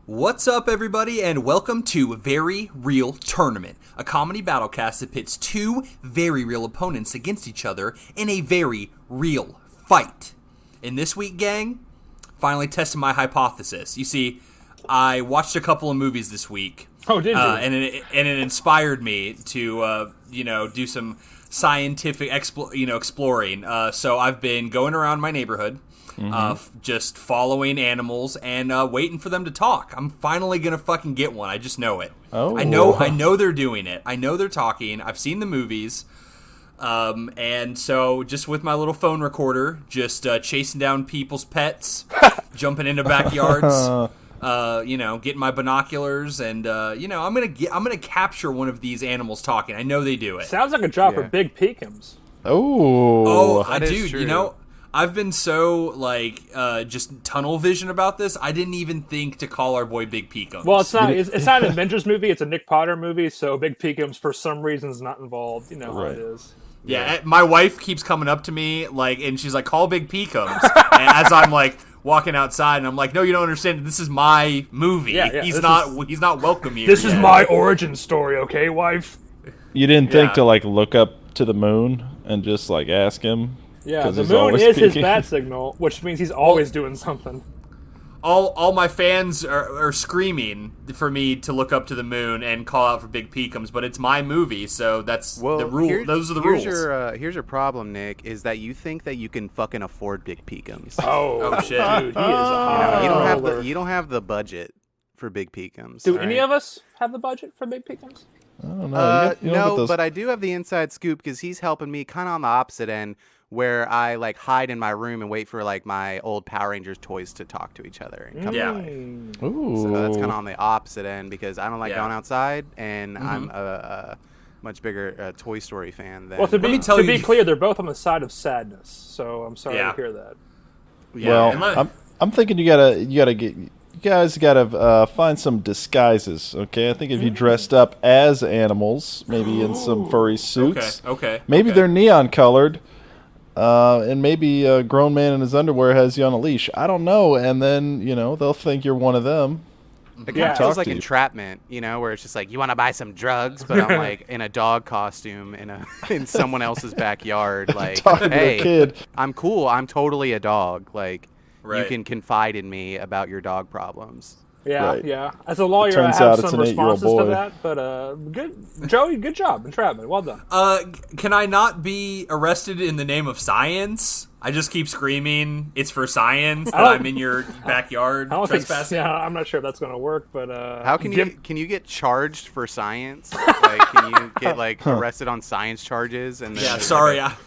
What's up, everybody, and welcome to Very Real Tournament, a comedy battlecast that pits two very real opponents against each other in a very real fight. And this week, gang, finally tested my hypothesis. You see, I watched a couple of movies this week. Oh, did you? And it inspired me to, do some scientific exploring. So I've been going around my neighborhood. Just following animals and waiting for them to talk. I'm finally gonna fucking get one. I just know it. Oh, I know they're doing it. I know they're talking. I've seen the movies, and so just with my little phone recorder, just chasing down people's pets, jumping into backyards. Getting my binoculars, and I'm gonna capture one of these animals talking. I know they do it. Sounds like a job for Big Peekums. Oh, dude. I've been so, just tunnel vision about this, I didn't even think to call our boy Big Peekums. Well, it's not an Avengers movie, it's a Nick Potter movie, so Big Peekums, for some reason, is not involved. You know how it is. Yeah, my wife keeps coming up to me, and she's like, call Big Peekums. And as I'm, walking outside, and I'm like, no, you don't understand, this is my movie. Yeah, he's not welcome here. This is my origin story, okay, wife? You didn't think to, look up to the moon and just, ask him? Yeah, the moon is his bat signal, which means he's always doing something. All my fans are screaming for me to look up to the moon and call out for Big Peekums, but it's my movie, so that's the rule. Those are the rules. Here's your problem, Nick, is that you think that you can fucking afford Big Peekums. Oh shit, dude, he is you don't have the budget for Big Peekums. Do any of us have the budget for Big Peekums? I don't know. No, but I do have the inside scoop because he's helping me kind of on the opposite end, where I hide in my room and wait for my old Power Rangers toys to talk to each other and come by. Ooh. So that's kind of on the opposite end because I don't like going outside, and I'm a much bigger Toy Story fan than. Well, to be clear, they're both on the side of sadness. So I'm sorry to hear that. Yeah. Well, I'm thinking you guys gotta find some disguises. Okay, I think if you dressed up as animals, maybe in some furry suits. Maybe they're neon colored. And maybe a grown man in his underwear has you on a leash. I don't know. And then, they'll think you're one of them. It kind of feels like entrapment, where it's just you want to buy some drugs, but I'm in a dog costume in someone else's backyard. Talking to a kid. I'm cool. I'm totally a dog. You can confide in me about your dog problems. Yeah. As a lawyer, I have some responses to that, but Joey, good job, entrapment, well done. Can I not be arrested in the name of science? I just keep screaming, it's for science, that I'm in your backyard trespassing. I'm not sure if that's going to work, but... How can you get charged for science? Can you get, arrested on science charges? And then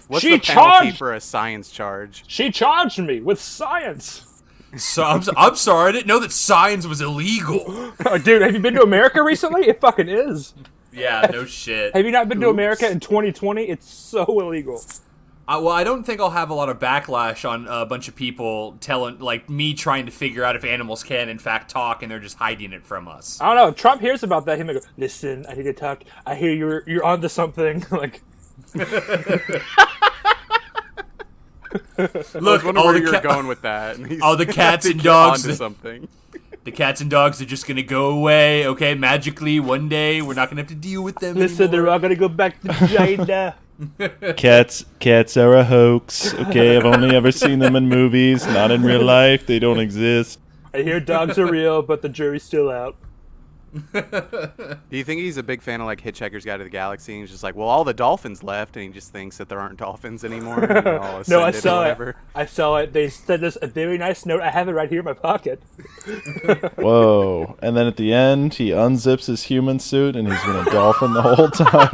what's the penalty for a science charge? She charged me with science! So I'm sorry, I didn't know that science was illegal. Dude, have you been to America recently? It fucking is. Yeah, no shit. Have you not been to America in 2020? It's so illegal. I don't think I'll have a lot of backlash on a bunch of people telling, me trying to figure out if animals can, in fact, talk, and they're just hiding it from us. I don't know. If Trump hears about that, he might go, listen, I need to talk. I hear you're onto something. Look, where you're going with that. All the cats and dogs. Onto something. The cats and dogs are just going to go away, okay? Magically, one day, we're not going to have to deal with them Listen, anymore. They're all going to go back to China. Cats are a hoax. Okay, I've only ever seen them in movies, not in real life. They don't exist. I hear dogs are real, but the jury's still out. Do you think he's a big fan of Hitchhiker's Guide to the Galaxy? And he's just well, all the dolphins left, and he just thinks that there aren't dolphins anymore. No, I saw it. I saw it. They said this a very nice note. I have it right here in my pocket. Whoa! And then at the end, he unzips his human suit, and he's been a dolphin the whole time.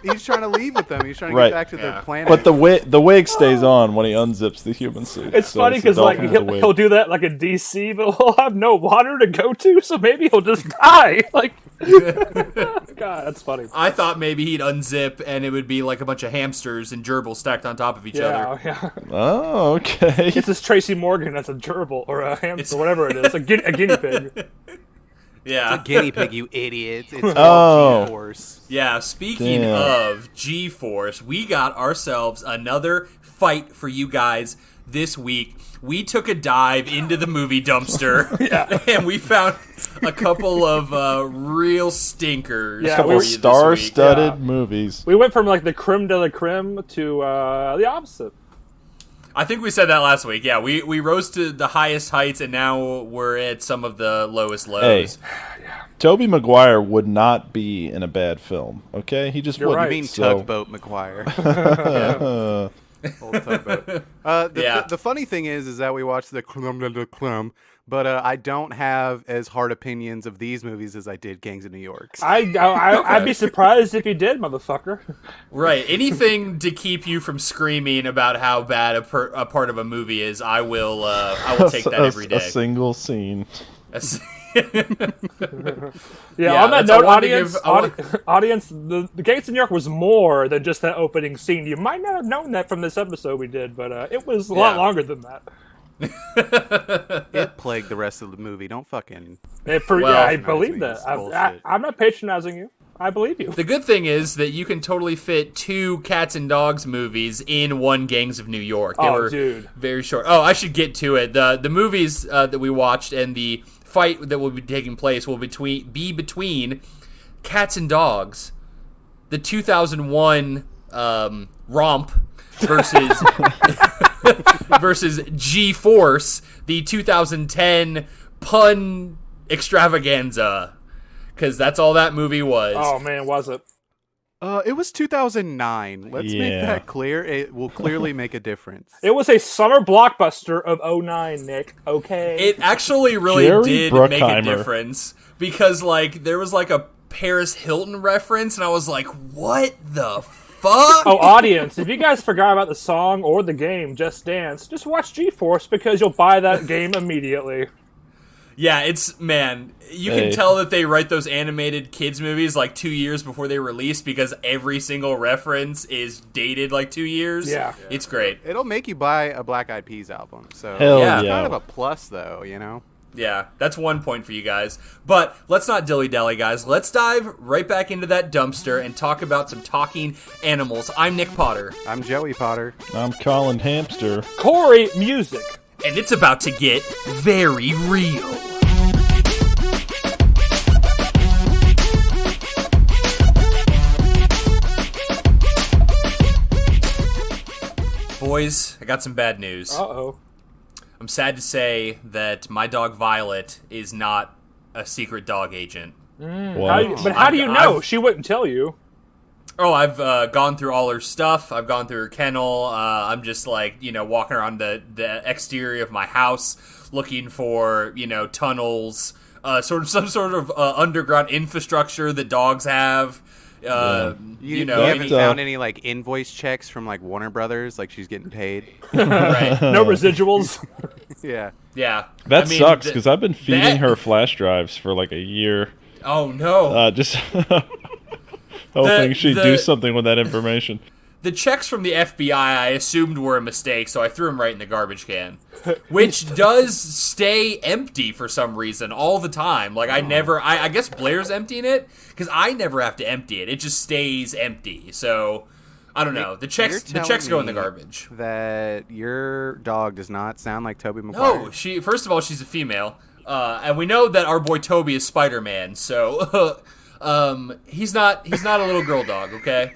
He's trying to leave with them. He's trying to get back to their planet. But the wig stays on when he unzips the human suit. It's funny because he'll do that in DC, but he'll have no water to go to, so maybe he'll just die. God, that's funny. I thought maybe he'd unzip and it would be a bunch of hamsters and gerbils stacked on top of each other. Yeah. Oh, okay. It's this Tracy Morgan that's a gerbil or a hamster, whatever it is, a guinea pig. Yeah. It's a guinea pig, you idiots. It's called G-Force. Yeah, speaking of G-Force, we got ourselves another fight for you guys this week, we took a dive into the movie dumpster, and we found a couple of real stinkers. Yeah, a couple star-studded movies. We went from like the creme de la creme to the opposite. I think we said that last week. Yeah, we rose to the highest heights, and now we're at some of the lowest lows. Hey, Tobey Maguire would not be in a bad film, okay? He just wouldn't. You mean Tugboat Maguire. Old Tugboat. The funny thing is that we watched the creme de la creme, but I don't have as hard opinions of these movies as I did Gangs of New York. I'd be surprised if you did, motherfucker. Right. Anything to keep you from screaming about how bad a part of a movie is, I will take that every day. A single scene. On that note, audience, the Gangs of New York was more than just that opening scene. You might not have known that from this episode we did, but it was a lot longer than that. It plagued the rest of the movie. Don't fucking... I believe that. I'm not patronizing you. I believe you. The good thing is that you can totally fit 2 cats and dogs movies in one Gangs of New York. They were very short. Oh, I should get to it. The movies that we watched and the fight that will be taking place will be between Cats and Dogs, the 2001 romp versus G-Force, the 2010 pun extravaganza, because that's all that movie was. Oh man, was it? It was 2009. Let's make that clear. It will clearly make a difference. It was a summer blockbuster of 2009, Nick. Okay. It actually really did make a difference because, like, there was like a Paris Hilton reference, and I was like, "What the fuck?" Oh, audience! If you guys forgot about the song or the game Just Dance, just watch G-Force because you'll buy that game immediately. Yeah, you can tell that they write those animated kids movies like 2 years before they release because every single reference is dated like 2 years. Yeah. It's great. It'll make you buy a Black Eyed Peas album. So it's kind of a plus, though, you know? Yeah, that's 1 point for you guys. But let's not dilly-dally, guys. Let's dive right back into that dumpster and talk about some talking animals. I'm Nick Potter. I'm Joey Potter. I'm Colin Hamster. Corey Music. And it's about to get very real. Boys, I got some bad news. Uh-oh. I'm sad to say that my dog Violet is not a secret dog agent. How do you know? She wouldn't tell you. Oh, I've gone through all her stuff. I've gone through her kennel. I'm just like, walking around the exterior of my house looking for, tunnels, some sort of underground infrastructure that dogs have. You haven't found any like invoice checks from like Warner Brothers, like she's getting paid. Right. No residuals. Yeah. That sucks because I've been feeding her flash drives for like a year. Oh no! Just hoping she'd do something with that information. The checks from the FBI I assumed were a mistake, so I threw them right in the garbage can, which does stay empty for some reason all the time. Like I guess Blair's emptying it because I never have to empty it. It just stays empty. So I don't know. The checks go in the garbage. That your dog does not sound like Tobey Maguire. No, first of all she's a female, and we know that our boy Toby is Spider-Man. So he's not a little girl dog. Okay.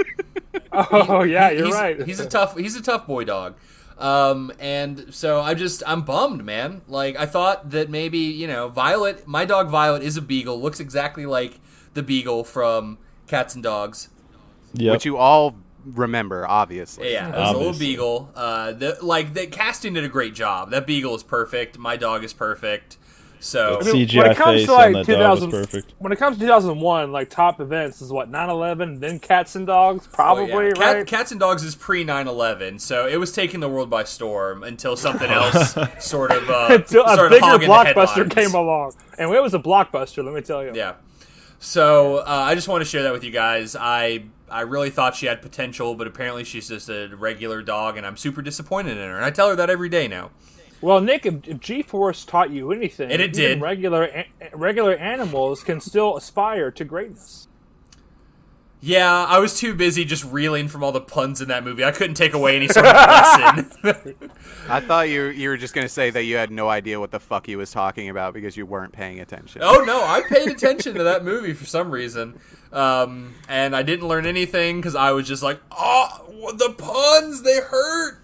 Oh yeah, you're right. He's a tough boy dog, and so I'm bummed, man. Like I thought that maybe Violet, my dog Violet is a beagle, looks exactly like the beagle from Cats and Dogs, which you all remember, obviously. Yeah, it was a little beagle. The casting did a great job. That beagle is perfect. My dog is perfect. So CGI face on that dog was perfect. When it comes to 2001, like top events is what 9/11, then Cats and Dogs, probably right. Cats and Dogs is pre 9/11, so it was taking the world by storm until something else sort of until a bigger blockbuster came along, and it was a blockbuster. Let me tell you. Yeah. So I just want to share that with you guys. I really thought she had potential, but apparently she's just a regular dog, and I'm super disappointed in her. And I tell her that every day now. Well, Nick, if G-Force taught you anything, and it did, regular animals can still aspire to greatness. Yeah, I was too busy just reeling from all the puns in that movie. I couldn't take away any sort of lesson. I thought you were just going to say that you had no idea what the fuck he was talking about because you weren't paying attention. Oh, no, I paid attention to that movie for some reason. And I didn't learn anything because I was just like, oh, the puns, they hurt.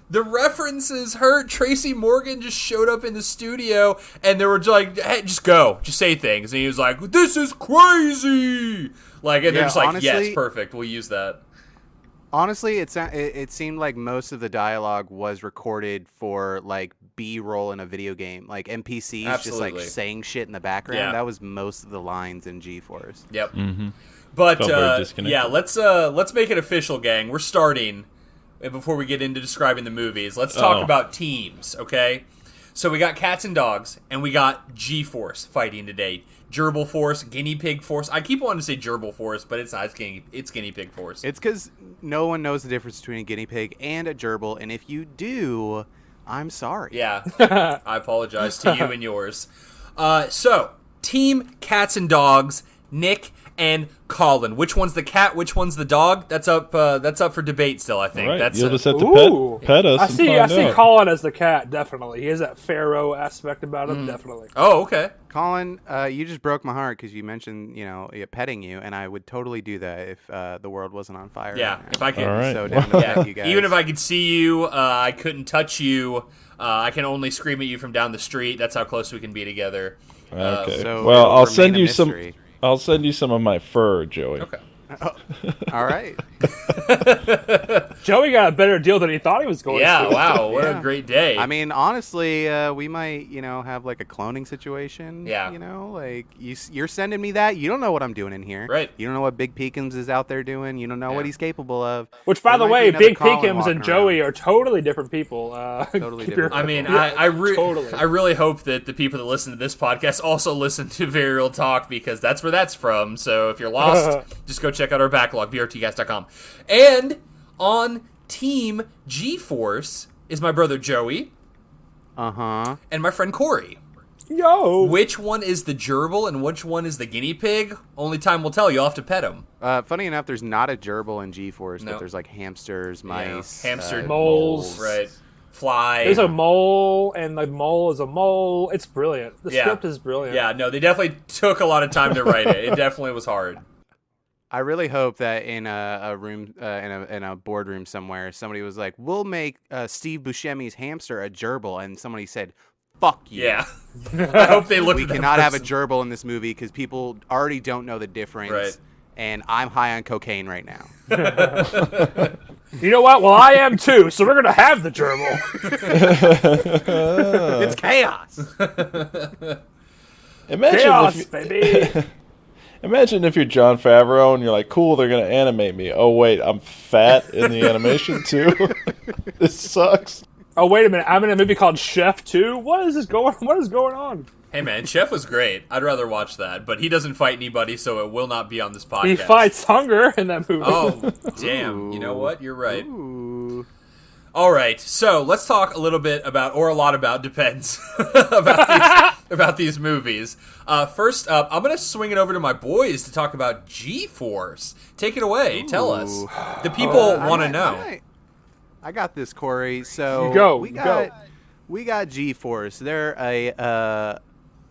The references hurt. Tracy Morgan just showed up in the studio, and they were just like, hey, just go. Just say things. And he was like, this is crazy. Like, and they're just like, honestly, yes, perfect. We'll use that. Honestly, it seemed like most of the dialogue was recorded for, like, B-roll in a video game. Like, NPCs Absolutely. Just, like, saying shit in the background. Yeah. That was most of the lines in G-Force. Yep. Mm-hmm. But, yeah, let's make it official, gang. We're starting. And before we get into describing the movies, let's talk about teams, okay? So we got cats and dogs, and we got G-Force fighting today. Gerbil Force, Guinea Pig Force. I keep wanting to say Gerbil Force, but it's not. It's Guinea Pig Force. It's because no one knows the difference between a guinea pig and a gerbil, and if you do, I'm sorry. Yeah, I apologize to you and yours. So, team cats and dogs, Nick and Colin. Which one's the cat? Which one's the dog? That's up for debate still, I think. Right. That's You'll just have to pet us. I see Colin as the cat, definitely. He has that pharaoh aspect about him, definitely. Oh, okay. Colin, you just broke my heart because you mentioned, petting you, and I would totally do that if the world wasn't on fire. Yeah, right if I could. Right. So down to pet you guys. Even if I could see you, I couldn't touch you. I can only scream at you from down the street. That's how close we can be together. Okay. So well, I'll send you some. I'll send you some of my fur, Joey. Okay. All right. Joey got a better deal than he thought he was going to. Yeah, wow. What a great day. I mean, honestly, we might, have like a cloning situation. Yeah. Like you're sending me that. You don't know what I'm doing in here. Right. You don't know what Big Peekums is out there doing. You don't know what he's capable of. Which, by the way, Big Peekums and Joey are totally different people. Totally different. I mean, I really hope that the people that listen to this podcast also listen to Very Real Talk because that's where that's from. So if you're lost, just go check out our backlog, vrtcast.com. And on Team G-Force is my brother Joey. Uh-huh. And my friend Corey. Yo! Which one is the gerbil and which one is the guinea pig? Only time will tell. You'll have to pet him. Funny enough, there's not a gerbil in G-Force, but there's like hamsters, mice. Hamster, moles. Right. Fly. There's a mole, and the mole is a mole. It's brilliant. The script is brilliant. Yeah, no, they definitely took a lot of time to write it. It definitely was hard. I really hope that in a room, in a boardroom somewhere, somebody was like, "We'll make Steve Buscemi's hamster a gerbil," and somebody said, "Fuck you." Yeah. I hope they look. We cannot have a gerbil in this movie because people already don't know the difference. Right. And I'm high on cocaine right now. You know what? Well, I am too. So we're gonna have the gerbil. It's chaos. Chaos, baby. Imagine if you're Jon Favreau and you're like, cool, they're going to animate me. Oh, wait, I'm fat in the animation, too? This sucks. Oh, wait a minute. I'm in a movie called Chef, too? What is going on? Hey, man, Chef was great. I'd rather watch that. But he doesn't fight anybody, so it will not be on this podcast. He fights hunger in that movie. Oh, damn. You know what? You're right. Ooh. All right, so let's talk a little bit about, or a lot about, depends, about these movies. First up, I'm going to swing it over to my boys to talk about G-Force. Take it away. Ooh. Tell us. The people want to know. I got this, Corey. So we got G-Force. They're a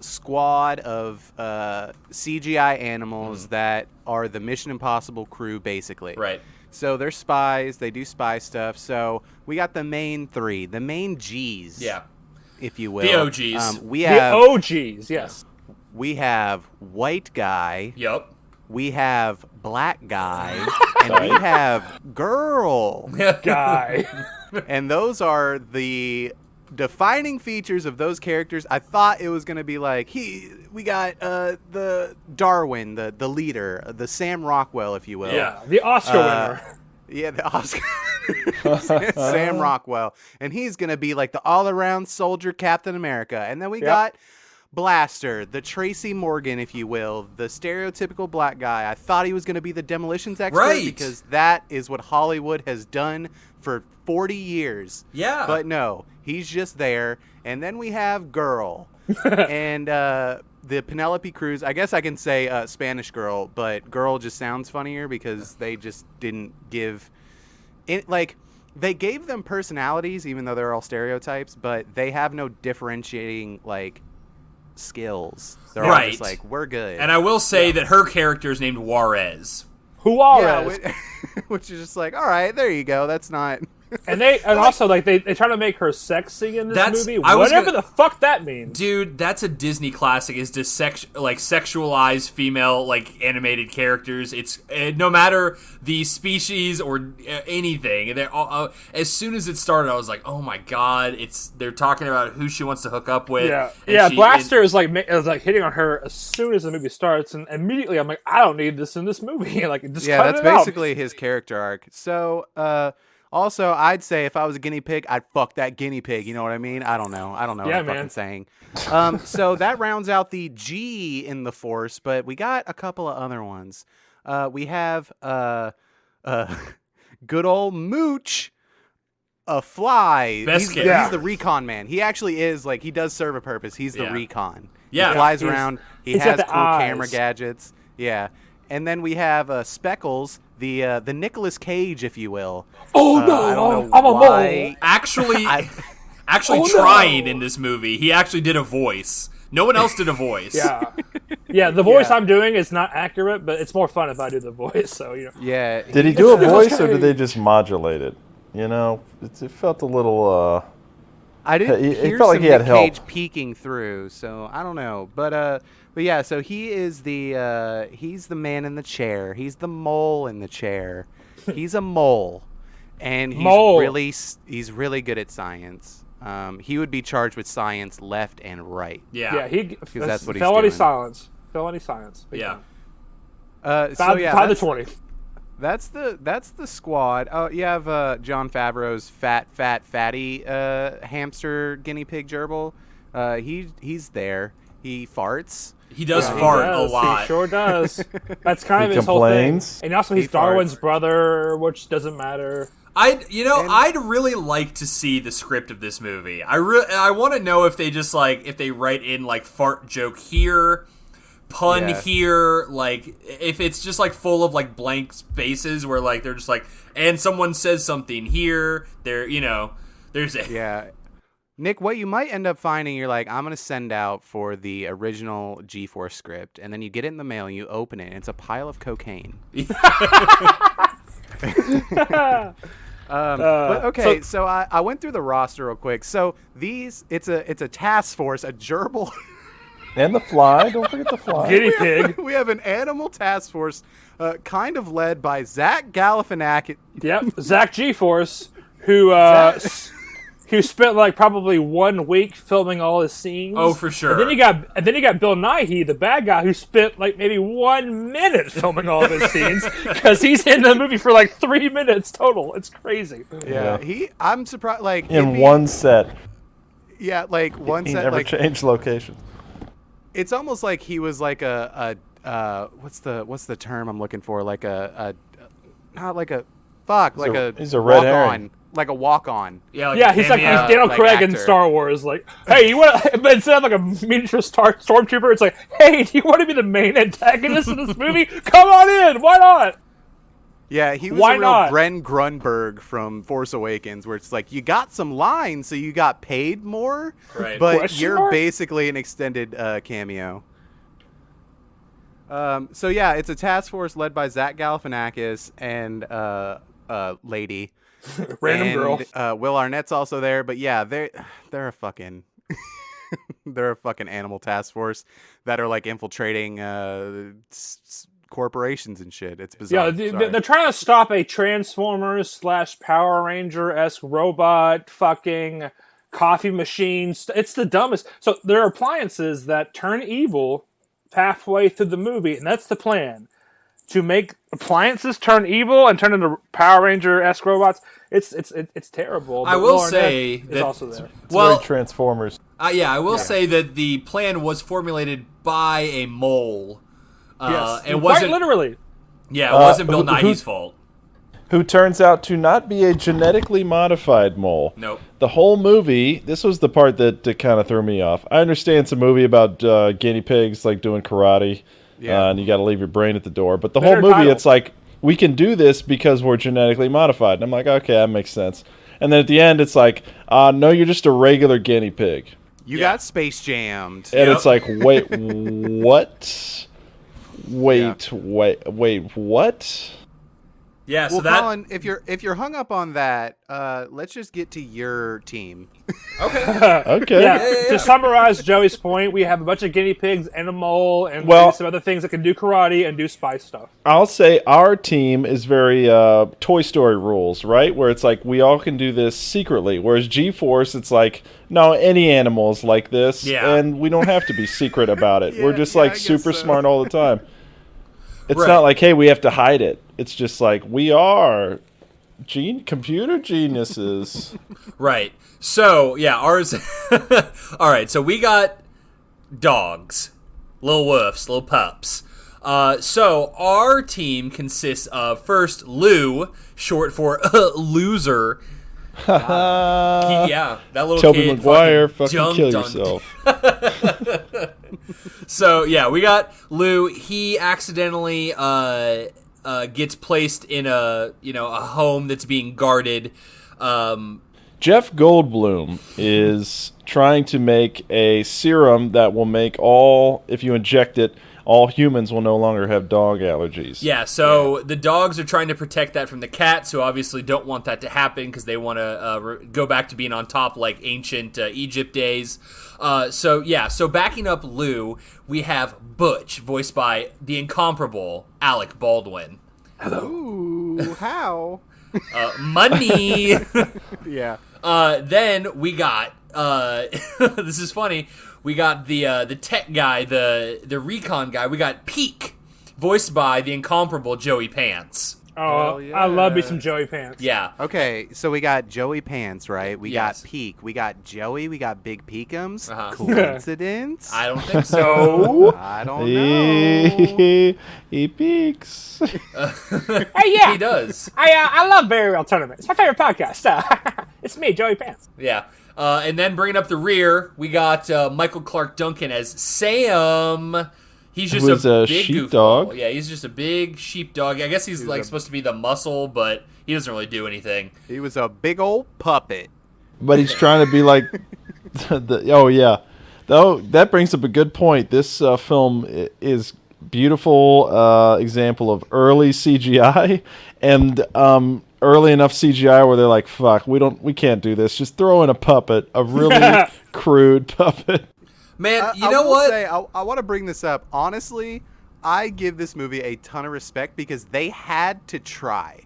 squad of CGI animals that are the Mission Impossible crew, basically. Right. So they're spies. They do spy stuff. So we got the main three, the main G's, if you will. The OGs. The OGs, yes. We have white guy. Yep. We have black guy. And we have girl guy. And those are the defining features of those characters. I thought it was going to be like, we got the Darwin, the leader, the Sam Rockwell, if you will. Yeah, the Oscar winner. Yeah, the Oscar Sam Rockwell. And he's going to be like the all-around soldier Captain America. And then we got Blaster, the Tracy Morgan, if you will, the stereotypical black guy. I thought he was going to be the demolitions expert because that is what Hollywood has done for 40 years. Yeah. But no, he's just there. And then we have Girl. and the Penelope Cruz. I guess I can say Spanish girl, but girl just sounds funnier because they just didn't give it like. They gave them personalities, even though they're all stereotypes, but they have no differentiating, like, skills. They're all just like, we're good. And I will say that her character is named Juarez. Juarez. Yeah, which is just like, all right, there you go. That's not... And also like they try to make her sexy in this movie. Whatever the fuck that means, dude. That's a Disney classic. Is to sexualize female like animated characters. It's no matter the species or anything. They're all, as soon as it started, I was like, oh my god! They're talking about who she wants to hook up with. Yeah. Blaster is like hitting on her as soon as the movie starts, and immediately I'm like, I don't need this in this movie. Like, just cut that's it out. basically his character arc. So. Also, I'd say if I was a guinea pig, I'd fuck that guinea pig. You know what I mean? I don't know what I'm fucking saying. So that rounds out the G in the Force, but we got a couple of other ones. We have good old Mooch, a fly. He's the recon man. He actually is, like, he does serve a purpose. He's the recon. Yeah. He flies around. He has cool camera gadgets. Yeah. And then we have Speckles, the Nicolas Cage, if you will. Oh no! I don't know I'm why. a mole. Actually trying in this movie. He actually did a voice. No one else did a voice. Yeah. The voice I'm doing is not accurate, but it's more fun if I do the voice. So Yeah. Did he do a voice or did they just modulate it? You know, it felt a little. I didn't hear felt some like he had Nick help. Cage peeking through, so I don't know. But yeah, so he is he's the man in the chair. He's the mole in the chair. He's a mole, and he's really good at science. He would be charged with science left and right. Yeah, because that's what he's felony doing. Felony science. Yeah. By the 20. That's the squad. Oh, you have Jon Favreau's fatty hamster guinea pig gerbil. He's there. He farts. He does fart a lot. He sure does. That's kind of his complains. whole thing. And also he's Darwin's brother, which doesn't matter. I'd really like to see the script of this movie. I want to know if they just if they write in like fart joke here, pun here, like if it's just like full of like blank spaces where like they're just like, and someone says something here, there's a Nick, what you might end up finding, you're like, I'm going to send out for the original G-Force script, and then you get it in the mail and you open it, and it's a pile of cocaine. But okay, so I went through the roster real quick. So it's a task force, a gerbil. And the fly. Don't forget the fly. Guinea pig. We have an animal task force, kind of led by Zach Galifianakis. Yep, Zach G-Force, who spent like probably 1 week filming all his scenes. Oh, for sure. And then you got Bill Nighy, the bad guy, who spent like maybe 1 minute filming all of his scenes because he's in the movie for like 3 minutes total. It's crazy. Yeah, I'm surprised. Like in one set. Yeah, like one he set. Never like changed location. It's almost like he was like what's the term I'm looking for? Like he's a red herring. Like a walk-on. Yeah, he's Daniel Craig actor in Star Wars. Like, hey, you want to, instead of like a miniature stormtrooper, it's like, hey, do you want to be the main antagonist in this movie? Come on in, why not? Yeah, he was a real Bren Grunberg from Force Awakens, where it's like, you got some lines, so you got paid more, right. But you're basically an extended cameo. So yeah, it's a task force led by Zach Galifianakis and lady. Random girl. Will Arnett's also there, but yeah, they're a fucking they're a fucking animal task force that are like infiltrating corporations and shit. It's bizarre. Yeah, they're trying to stop a Transformers / Power Ranger-esque robot fucking coffee machine. It's the dumbest. So there are appliances that turn evil halfway through the movie, and that's the plan. To make appliances turn evil and turn into Power Ranger-esque robots, it's terrible. I will say that also there. It's very Transformers. I will say that the plan was formulated by a mole. Yes, it wasn't quite literally. Yeah, it wasn't Bill Nighy's fault. who turns out to not be a genetically modified mole. Nope. The whole movie, this was the part that kind of threw me off. I understand it's a movie about guinea pigs like doing karate, and you got to leave your brain at the door. But the whole movie, it's like, we can do this because we're genetically modified. And I'm like, okay, that makes sense. And then at the end, it's like, no, you're just a regular guinea pig. You got space jammed. And it's like, wait, what? Wait, what? Yeah, so well, Colin, if you're hung up on that, let's just get to your team. Okay. Okay. Yeah. To summarize Joey's point, we have a bunch of guinea pigs and a mole and some other things that can do karate and do spy stuff. I'll say our team is very Toy Story rules, right? Where it's like we all can do this secretly. Whereas G-Force, it's like, no, any animal is like this, and we don't have to be secret about it. We're just like super smart all the time. It's not like, hey, we have to hide it. It's just like, we are computer geniuses. Right. So, yeah, ours... All right, so we got dogs. Little woofs, little pups. So, our team consists of, first, Lou, short for loser. Yeah, that little Tobey kid Maguire, fucking kill jumped yourself. So, yeah, we got Lou. He accidentally gets placed in a home that's being guarded. Jeff Goldblum is trying to make a serum that will make if you inject it, all humans will no longer have dog allergies. Yeah, so the dogs are trying to protect that from the cats, who obviously don't want that to happen because they want to go back to being on top like ancient Egypt days. So backing up Lou, we have Butch, voiced by the incomparable Alec Baldwin. Hello. Ooh, how? Money. Yeah. Then we got this is funny. We got the tech guy, the recon guy. We got Peak, voiced by the incomparable Joey Pants. Oh, yeah. I love me some Joey Pants. Yeah. Okay, so we got Joey Pants, right? We got Peak. We got Joey. We got Big Peakums. Coincidence? I don't think so. I don't know. He peaks. Hey, yeah. He does. I love Very Real Tournament. It's my favorite podcast. It's me, Joey Pants. Yeah. And then bringing up the rear, we got Michael Clark Duncan as Sam. He's just a big sheepdog. Yeah, he's just a big sheepdog. I guess he's supposed to be the muscle, but he doesn't really do anything. He was a big old puppet. But he's trying to be like oh yeah. Though that brings up a good point. This film is beautiful example of early CGI and early enough CGI where they're like, fuck, we can't do this. Just throw in a puppet, a really crude puppet. Man, you know what? I want to bring this up. Honestly, I give this movie a ton of respect because they had to try.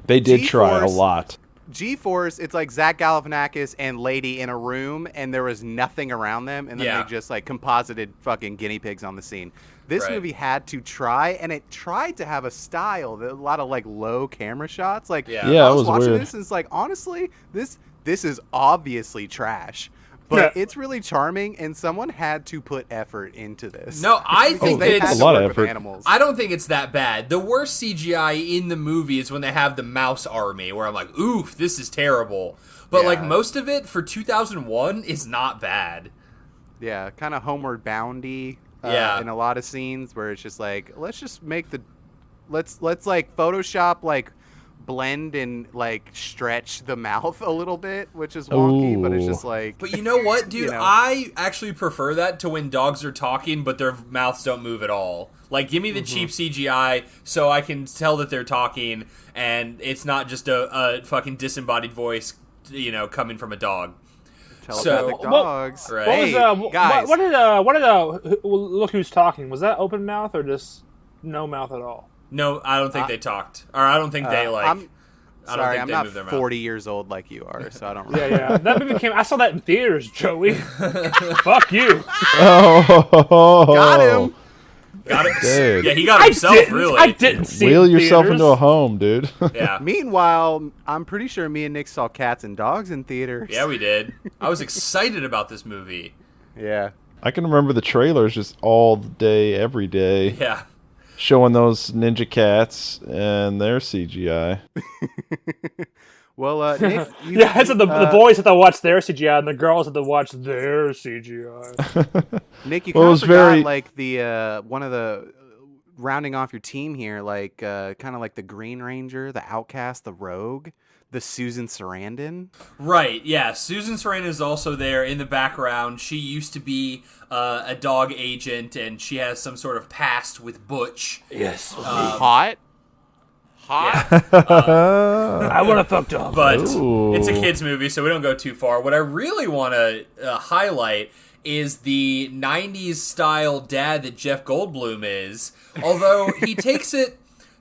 They did try a lot. G-Force, it's like Zach Galifianakis and Lady in a room, and there was nothing around them, and then they just like composited fucking guinea pigs on the scene. This movie had to try, and it tried to have a style, a lot of like low camera shots. Like, I was watching weird. this, and it's like, honestly, this is obviously trash. But it's really charming, and someone had to put effort into this. No, I think that it's a lot of effort. I don't think it's that bad. The worst CGI in the movie is when they have the mouse army, where I'm like, oof, this is terrible. But like most of it for 2001 is not bad. Yeah, kind of Homeward Boundy. In a lot of scenes where it's just like, let's just make let's like Photoshop like blend and like stretch the mouth a little bit, which is wonky. But it's just like, but you know what, dude, I actually prefer that to when dogs are talking but their mouths don't move at all. Like, give me the cheap CGI so I can tell that they're talking and it's not just a fucking disembodied voice, coming from a dog. Telepathic dogs. Right. Guys. What did Look Who's Talking? Was that open mouth or just no mouth at all? No, I don't think they talked. Or I don't think they like. I'm not 40 years old like you are, so I don't really. Yeah. That movie I saw that in theaters, Joey. Fuck you. Oh. Got him. Got it. Dude. Yeah, he got himself, really. I didn't see Wheel it in yourself theaters. into a home, dude. Yeah. Meanwhile, I'm pretty sure me and Nick saw Cats and Dogs in theaters. Yeah, we did. I was excited about this movie. Yeah. I can remember the trailers just all day, every day. Yeah. showing those ninja cats and their CGI. Well, Nick, the boys have to watch their CGI and the girls have to watch their CGI. Nick, you kind of forgot like the one of the rounding off your team here, like kind of like the Green Ranger, the Outcast, the Rogue, the Susan Sarandon. Right, yeah. Susan Sarandon is also there in the background. She used to be a dog agent, and she has some sort of past with Butch. Yes. Hot. Yeah. I want to fuck dogs. But it's a kids movie, so we don't go too far. What I really want to highlight is the 90s style dad that Jeff Goldblum is, although he takes it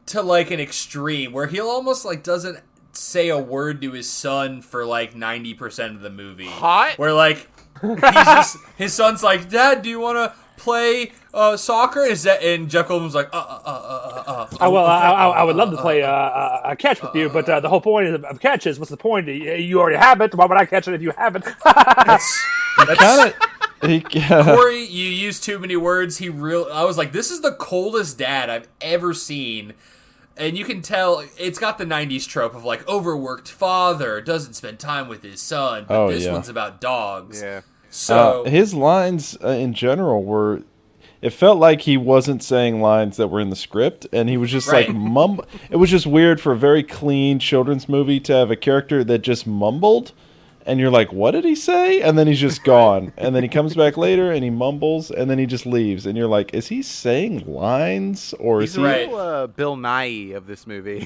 to like an extreme where he'll almost like doesn't say a word to his son for like 90% of the movie. Hot? Where like he's just, his son's like, Dad, do you want to play soccer? And Jeff Goldblum's like, I would love to play a catch with you, but the whole point of catch is, what's the point? You already have it. Why would I catch it if you haven't? That's Yeah. Corey, you use too many words. I was like, this is the coldest dad I've ever seen. And you can tell it's got the 90s trope of like overworked father, doesn't spend time with his son, but this one's about dogs. Yeah. So his lines in general were, it felt like he wasn't saying lines that were in the script, and he was just like It was just weird for a very clean children's movie to have a character that just mumbled, and you're like, what did he say? And then he's just gone, and then he comes back later and he mumbles, and then he just leaves, and you're like, is he saying lines or He's is he? right. Bill Nye of this movie.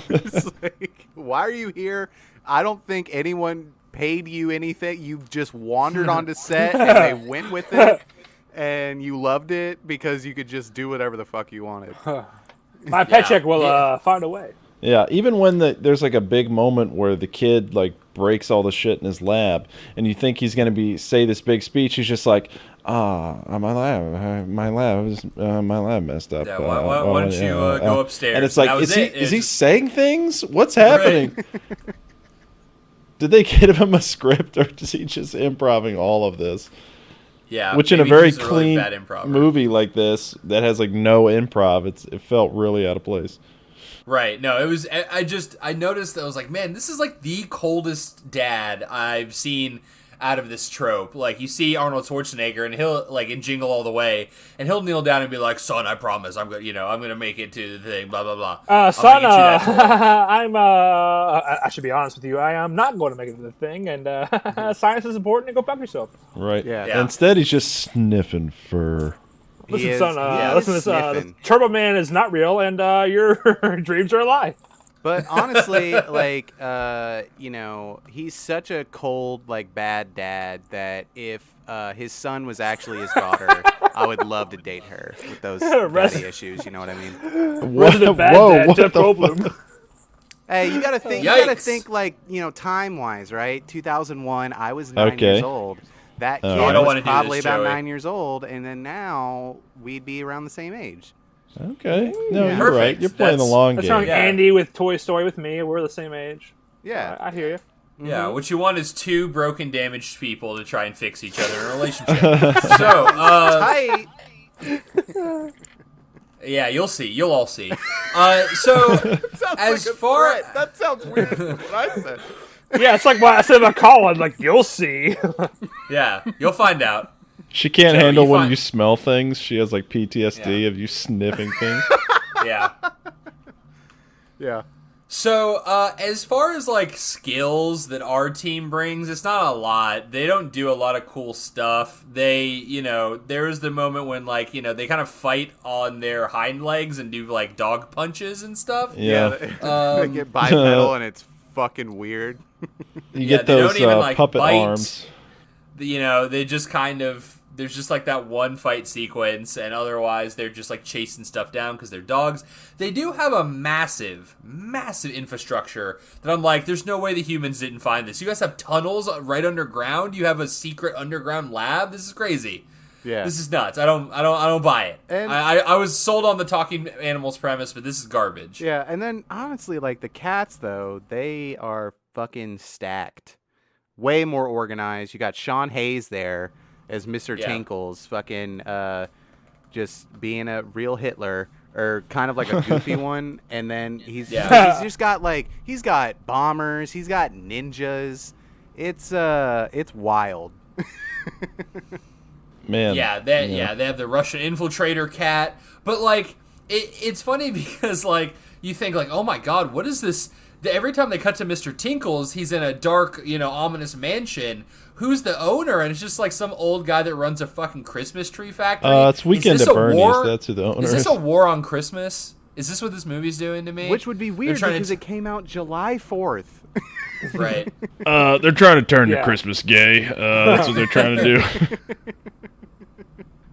It's like, why are you here? I don't think anyone paid you anything. You just wandered onto set and they went with it, and you loved it because you could just do whatever the fuck you wanted. My paycheck will find a way. Yeah, even when there's like a big moment where the kid like breaks all the shit in his lab, and you think he's going to say this big speech, he's just like, my lab messed up. Yeah, why don't you go upstairs? And it's like, is he saying things? What's happening? Right. Did they give him a script, or is he just improvising all of this? Yeah, which in a very clean really movie like this that has like no improv, it felt really out of place. Right. No, it was. I noticed that I was like, man, this is like the coldest dad I've seen out of this trope. Like, you see Arnold Schwarzenegger, and he'll like in Jingle All the Way, and he'll kneel down and be like, "Son, I promise, I'm gonna make it to the thing." Blah blah blah. Son, I should be honest with you. I am not going to make it to the thing, and science is important. And go fuck yourself. Right. Yeah. Instead, he's just sniffing fur. Listen, son. Listen, this Turbo Man is not real, and your dreams are a lie. But honestly, like, he's such a cold, like, bad dad that if his son was actually his daughter, I would love to date her with those daddy issues. You know what I mean? Resident Bad Dad, Jeff Goldblum. Hey, you gotta think. You gotta think, like, time wise, right? 2001. I was 9 years old. That kid was probably about 9 years old, and then now we'd be around the same age. Okay. No, you're right. You're playing the long game. That's Andy with Toy Story with me. We're the same age. Yeah. I hear you. Yeah, mm-hmm. What you want is two broken, damaged people to try and fix each other in a relationship. So, tight. Yeah, you'll see. You'll all see. So, as like far that sounds weird. What I said. Yeah, it's like what I said about Colin. Like, you'll see. Yeah, you'll find out. She can't handle when you smell things. She has like PTSD of you sniffing things. Yeah. Yeah. So, as far as like skills that our team brings, it's not a lot. They don't do a lot of cool stuff. They, there's the moment when like, they kind of fight on their hind legs and do like dog punches and stuff. Yeah. They get bipedal and it's fucking weird. You get those don't even, like, puppet arms. They just kind of, there's just like that one fight sequence, and otherwise they're just like chasing stuff down because they're dogs. They do have a massive, massive infrastructure that I'm like, there's no way the humans didn't find this. You guys have tunnels right underground. You have a secret underground lab. This is crazy. Yeah, this is nuts. I don't buy it. And I was sold on the talking animals premise, but this is garbage. Yeah, and then honestly, like the cats though, they are fucking stacked, way more organized. You got Sean Hayes there as Mr. Tinkles, fucking just being a real Hitler. or kind of like a goofy one, and then he's just got he's got bombers, he's got ninjas. It's wild. Man. Yeah, they have the Russian infiltrator cat, but it's funny because you think oh my god, what is this? Every time they cut to Mr. Tinkles, he's in a dark, ominous mansion. Who's the owner? And it's just some old guy that runs a fucking Christmas tree factory. It's Weekend at Bernie's. That's who the owner is. Is this a war on Christmas? Is this what this movie's doing to me? Which would be weird because it came out July 4th. Right. They're trying to turn your Christmas gay. That's what they're trying to do.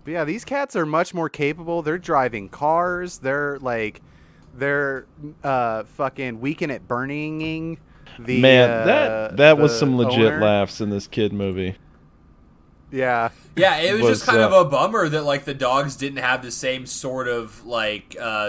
But yeah, these cats are much more capable. They're driving cars. They're fucking Weekend at Burning. That was some legit laughs in this kid movie. Yeah. Yeah, it was just kind of a bummer that the dogs didn't have the same sort of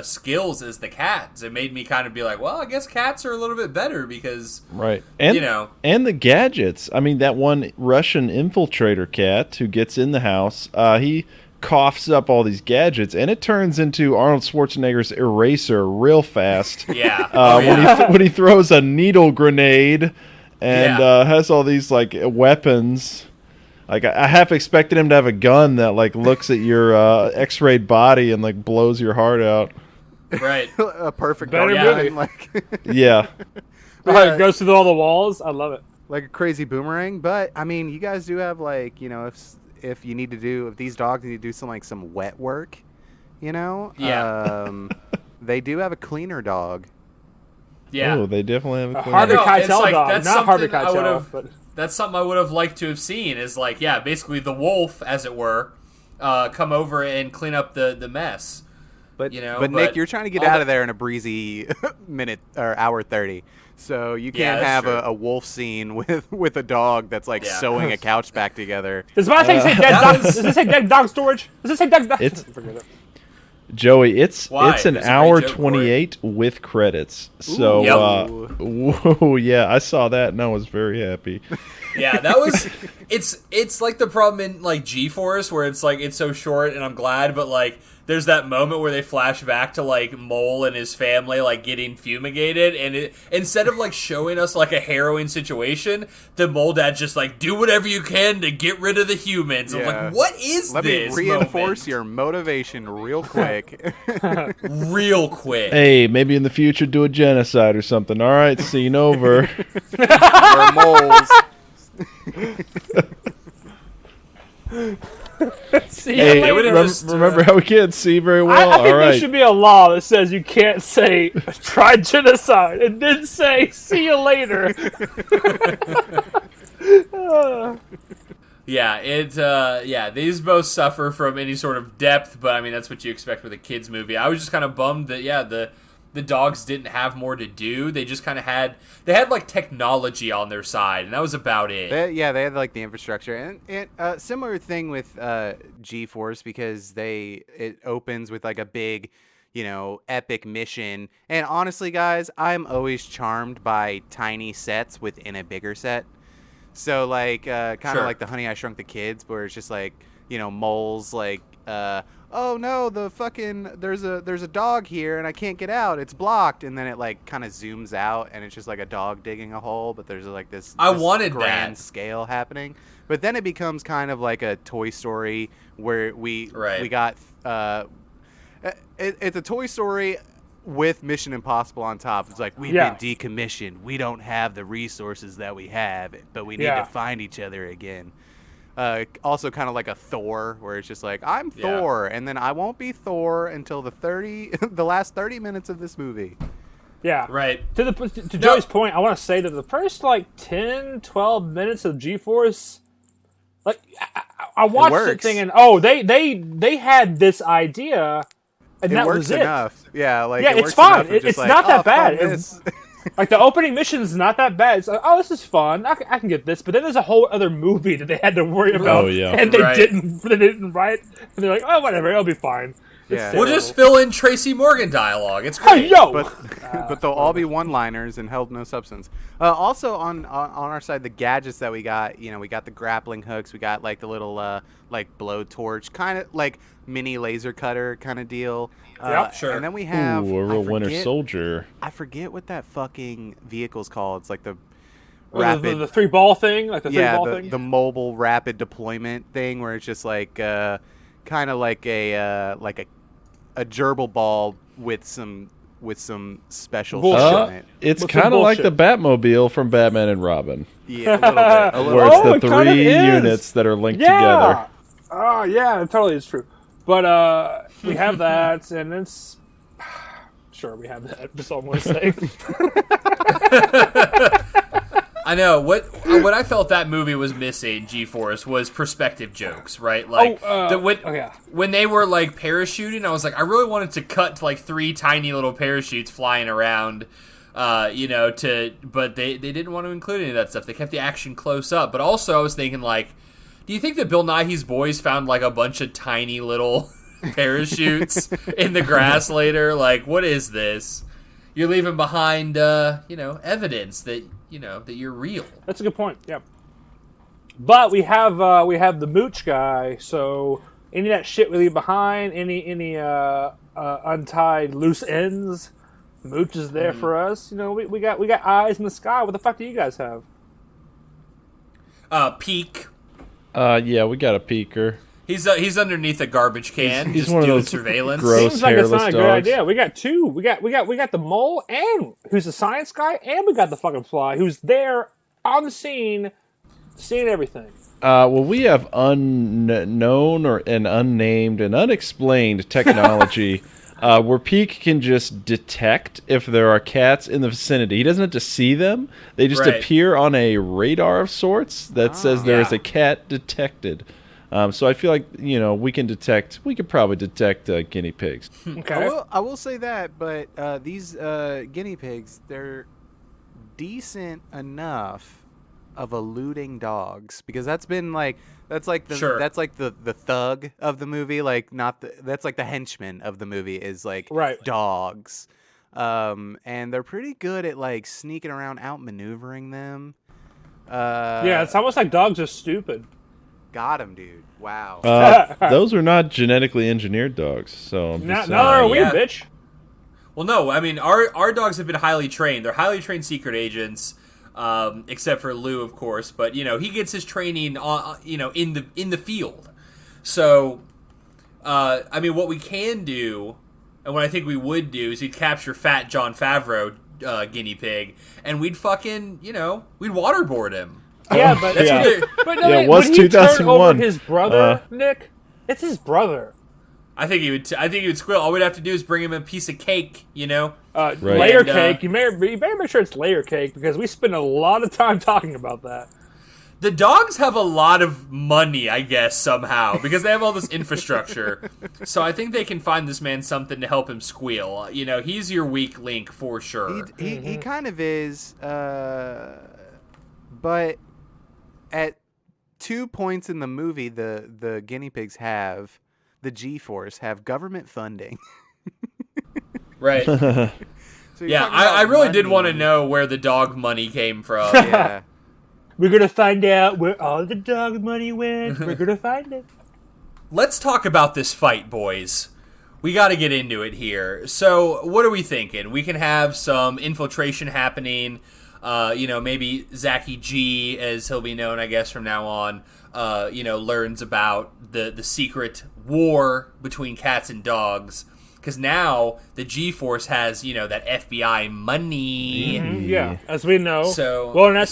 skills as the cats. It made me kind of be well, I guess cats are a little bit better because right. And and the gadgets. I mean, that one Russian infiltrator cat who gets in the house, he coughs up all these gadgets, and it turns into Arnold Schwarzenegger's eraser real fast. Yeah. When he throws a needle grenade and has all these weapons. I half expected him to have a gun that looks at your X-rayed body and blows your heart out. Right. A perfect better gun. Yeah. It goes through all the walls. I love it. Like a crazy boomerang. But I mean, you guys do have if you need to do, if these dogs need to do some wet work, Yeah. They do have a cleaner dog. Yeah. Oh, they definitely have a cleaner Harvey dog. Keitel dog, not Harvey Keitel. But that's something I would have liked to have seen is basically the wolf, as it were, come over and clean up the mess. But Nick, you're trying to get out of there in a breezy minute or hour 30. So you can't have a wolf scene with a dog that's sewing a couch back together. Does my thing say dead dog? Does this say dead dog storage? Does this say dead dog? Joey, it's an hour 28 Corey. with credits. So, whoa, yeah, I saw that and I was very happy. Yeah, that was. It's like the problem in G-Force where it's it's so short, and I'm glad, but there's that moment where they flash back to Mole and his family getting fumigated, and instead of showing us a harrowing situation, the Mole dad just do whatever you can to get rid of the humans. Yeah. I'm what is Let this? Let me reinforce moment? your motivation real quick. Real quick. Hey, maybe in the future do a genocide or something. All right, scene over. Or moles. Hey, remember how we can't see very well? I think all right. there should be a law that says you can't say try genocide and then say see you later. Yeah, these both suffer from any sort of depth, but I mean that's what you expect with a kids movie. I was just kind of bummed that the dogs didn't have more to do. They just kind of had technology on their side, and that was about it. They had the infrastructure, and similar thing with G-Force because it opens with a big, epic mission. And honestly, guys, I'm always charmed by tiny sets within a bigger set. So kind of like the Honey I Shrunk the Kids, where it's just moles oh no, there's a dog here and I can't get out, it's blocked, and then it kind of zooms out and it's just a dog digging a hole, but there's this grand scale happening. But then it becomes kind of like a Toy Story where we got it's a Toy Story with Mission Impossible on top. It's we've been decommissioned, we don't have the resources that we have, but we need to find each other again. Also kind of like a Thor, where it's just I'm Thor, and then I won't be Thor until the last 30 minutes of this movie. Yeah. Right. To Joey's point, I want to say that the first 10, 12 minutes of G-Force, I watched it thinking, oh, they had this idea, and that was it. Enough. Yeah, it's fine. It's not that bad. The opening mission is not that bad. It's oh, this is fun. I can get this. But then there's a whole other movie that they had to worry about. Oh, yeah. And they didn't write. And they're oh, whatever, it'll be fine. Yeah. We'll just fill in Tracy Morgan dialogue. It's great. Hey, yo! But they'll all be one-liners and held no substance. Also on our side, the gadgets that we got, we got the grappling hooks, we got like the little like blowtorch, kind of like mini laser cutter kind of deal. Yep, sure. And then we have a real Winter Soldier. I forget what that fucking vehicle's called. It's like the rapid the 3-ball thing, like the 3-ball thing. The mobile rapid deployment thing, where it's just like kind of like a gerbil ball with some special shit in it. It's kind of like the Batmobile from Batman and Robin. Yeah, a little bit. Where it's the 3 units that are linked together. Oh, yeah, it totally is true. But we have that, and it's... Sure, we have that. That's all I'm going to say. I know what I felt that movie was missing. G-Force was perspective jokes, right? Like when they were like parachuting, I was like, I really wanted to cut to like 3 tiny little parachutes flying around, but they didn't want to include any of that stuff. They kept the action close up, but also I was thinking like, do you think that Bill Nighy's boys found like a bunch of tiny little parachutes in the grass later? Like, what is this? You're leaving behind, evidence that that you're real. That's a good point. Yeah, but we have the mooch guy. So any of that shit we leave behind, any untied loose ends, mooch is there for us. We got eyes in the sky. What the fuck do you guys have? Peek. Yeah, we got a peeker. He's underneath a garbage can. He's just one of doing those surveillance. Gross, seems like it's not a good dogs. idea. We got 2. We got the mole, and who's the science guy, and we got the fucking fly, who's there on the scene, seeing everything. Well, we have unknown and unnamed and unexplained technology where Peek can just detect if there are cats in the vicinity. He doesn't have to see them. They just appear on a radar of sorts that says there is a cat detected. So I feel like, we could probably detect guinea pigs. Okay. I will say that, but these guinea pigs, they're decent enough of eluding dogs, because that's like the thug of the movie, like that's like the henchman of the movie is like dogs. And they're pretty good at like sneaking around, outmaneuvering them. Yeah, it's almost like dogs are stupid. Got him, dude. Wow. Those are not genetically engineered dogs, so I'm just no, are we, bitch? Well, no. I mean, our dogs have been highly trained. They're highly trained secret agents, except for Lou, of course. But he gets his training, in the field. So, I mean, what we can do, and what I think we would do, is we'd capture Fat John Favreau guinea pig, and we'd fucking, we'd waterboard him. Yeah, but it was would 2001. he turn over his brother, Nick? It's his brother. I think he would squeal. All we'd have to do is bring him a piece of cake, Layer cake. You better make sure it's layer cake, because we spend a lot of time talking about that. The dogs have a lot of money, I guess, somehow, because they have all this infrastructure. So I think they can find this man something to help him squeal. He's your weak link for sure. He kind of is, but at 2 points in the movie, the guinea pigs have the G-Force have government funding. Right. So yeah, I really did want to know where the dog money came from. Yeah. We're going to find out where all the dog money went. We're going to find it. Let's talk about this fight, boys. We got to get into it here. So, what are we thinking? We can have some infiltration happening. Maybe Zachy G, as he'll be known, I guess, from now on, learns about the secret war between cats and dogs. Because now the G-Force has, that FBI money. Mm-hmm, yeah, as we know. So, it's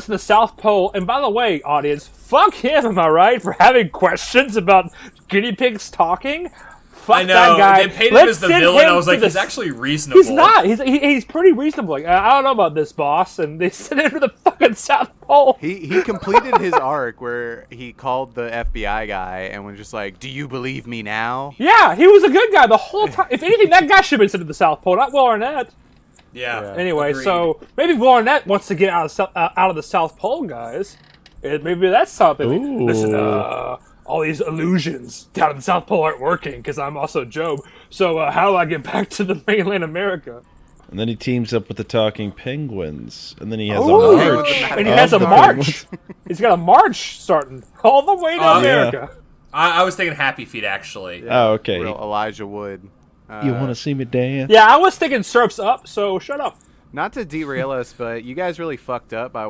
the South Pole. And by the way, audience, fuck him, am I right? For having questions about guinea pigs talking. Fuck I know. That guy. They painted him as the villain. I was like, he's actually reasonable. He's not. He's pretty reasonable. Like, I don't know about this, boss. And they sent him to the fucking South Pole. He completed his arc where he called the FBI guy and was just like, "Do you believe me now?" Yeah, he was a good guy the whole time. If anything, that guy should have been sent to the South Pole, not Will Arnett. Yeah. Anyway, agreed. so maybe Will Arnett wants to get out of the South Pole, guys. Maybe that's something. Ooh. Listen, all these illusions down at the South Pole aren't working because I'm also Job. So how do I get back to the mainland America? And then he teams up with the talking penguins, and then he has a Ooh, march. and he has a march. He's got a march starting all the way to America. Yeah. I was thinking Happy Feet, actually. Oh, okay. Real Elijah Wood. You want to see me dance? Yeah, I was thinking Syrups Up, so shut up. Not to derail us, but you guys really fucked up by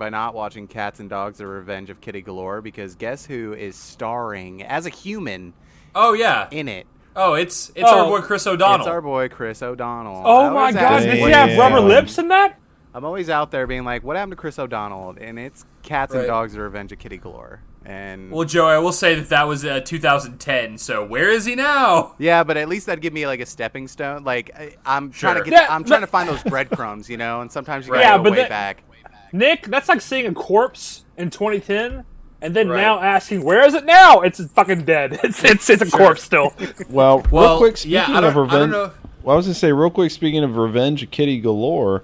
not watching Cats and Dogs: The Revenge of Kitty Galore, because guess who is starring as a human? Oh yeah, in it. Oh, it's our boy Chris O'Donnell. It's our boy Chris O'Donnell. Oh my God, does he have rubber lips in that? I'm always out there being like, what happened to Chris O'Donnell? And it's Cats and Dogs: The Revenge of Kitty Galore. And well, Joey, I will say that was 2010. So where is he now? Yeah, but at least that'd give me like a stepping stone. Like I'm trying to find those breadcrumbs, you know. And sometimes you gotta go way back. Nick, that's like seeing a corpse in 2010 and then now asking, where is it now? It's fucking dead. It's a corpse still. Well, real quick, speaking of revenge, I don't know. Well, I was gonna say real quick. Speaking of Revenge of Kitty Galore,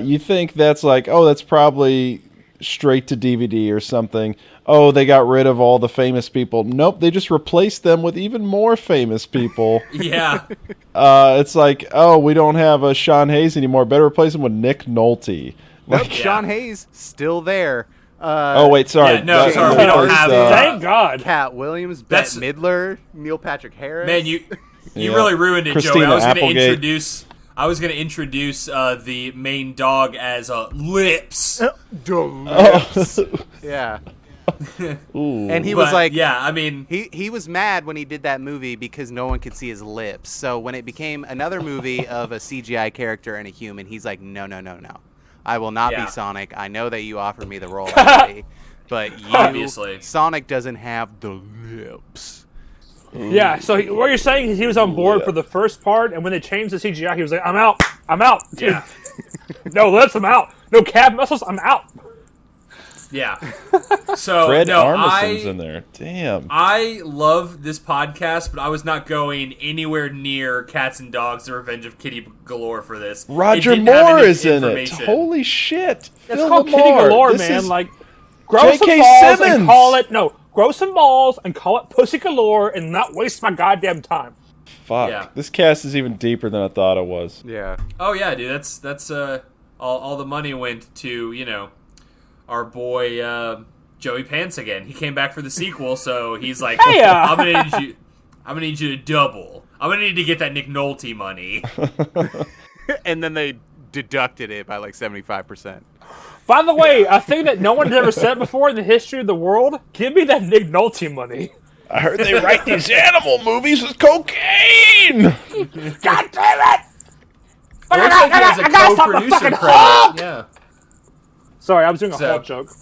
you think that's like, oh, that's probably straight to DVD or something. Oh, they got rid of all the famous people. Nope, they just replaced them with even more famous people. Yeah. It's like, oh, we don't have Sean Hayes anymore. Better replace him with Nick Nolte. Nope, Sean Hayes still there. Oh wait, sorry. Yeah, sorry, we don't have. Thank God. Cat Williams, Bette Midler, Neil Patrick Harris. Man, you really ruined it, Christina Joey. I was going to Applegate. introduce the main dog as Lips. Lips. Yeah. Ooh. And he was like, yeah, I mean, he was mad when he did that movie because no one could see his lips. So when it became another movie of a CGI character and a human, he's like, no. I will not be Sonic. I know that you offered me the role already, but obviously Sonic doesn't have the lips. Yeah, so what you're saying is he was on board for the first part, and when they changed the CGI, he was like, I'm out. Dude. Yeah. No lips, I'm out. No calf muscles, I'm out. Yeah. So Fred Armisen's in there. Damn. I love this podcast, but I was not going anywhere near Cats and Dogs: The Revenge of Kitty Galore for this. Roger Moore is in it. Holy shit. It's called Kitty Galore, man. Like, grow some J.K. balls Simmons. and call it... No, grow some balls and call it Pussy Galore and not waste my goddamn time. Fuck. Yeah. This cast is even deeper than I thought it was. Yeah. Oh yeah, dude. That's all the money went to our boy Joey Pants again. He came back for the sequel, so he's like, Hey, I'm gonna need you to double. I'm gonna need to get that Nick Nolte money. And then they deducted it by like 75%. By the way, a thing that no one has ever said before in the history of the world, give me that Nick Nolte money. I heard they write these animal movies with cocaine! God damn it! It looks like he has a co-producer credit. Yeah. Sorry, I was doing a Hulk joke.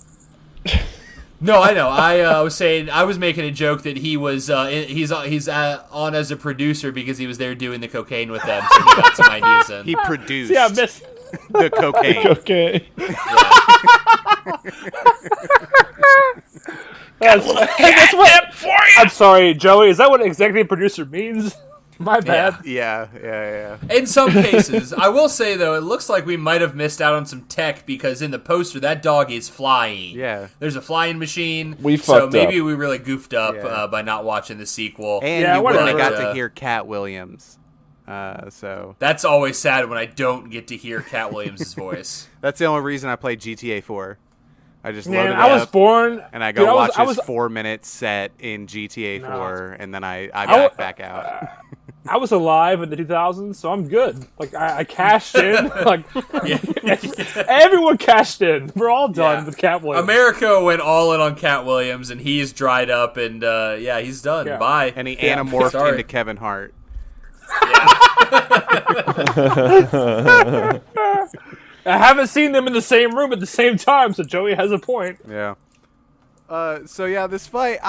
No, I know. I was making a joke that he was he's on as a producer because he was there doing the cocaine with them, so he got some ideas in. He produced Yeah, I missed. the cocaine. Okay. That's what, for you. I'm sorry, Joey. Is that what executive producer means? My bad. Yeah. In some cases, I will say though, it looks like we might have missed out on some tech because in the poster that dog is flying. Yeah. There's a flying machine. We so fucked maybe up. we really goofed up by not watching the sequel. And Yeah, you wouldn't have whatever. got to hear Cat Williams. So That's always sad when I don't get to hear Cat Williams' voice. that's the only reason I played GTA 4. I just Man, loaded it I was up, born... and I go Dude, watch I this was 4-minute set in GTA 4, and then I back out. I was alive in the 2000s, so I'm good. Like, I cashed in. Like, everyone cashed in. We're all done with Cat Williams. America went all in on Cat Williams, and he's dried up, and he's done. Yeah. Bye. And he anamorphed Sorry. into Kevin Hart. I haven't seen them in the same room at the same time, so Joey has a point. Yeah. So yeah, this fight,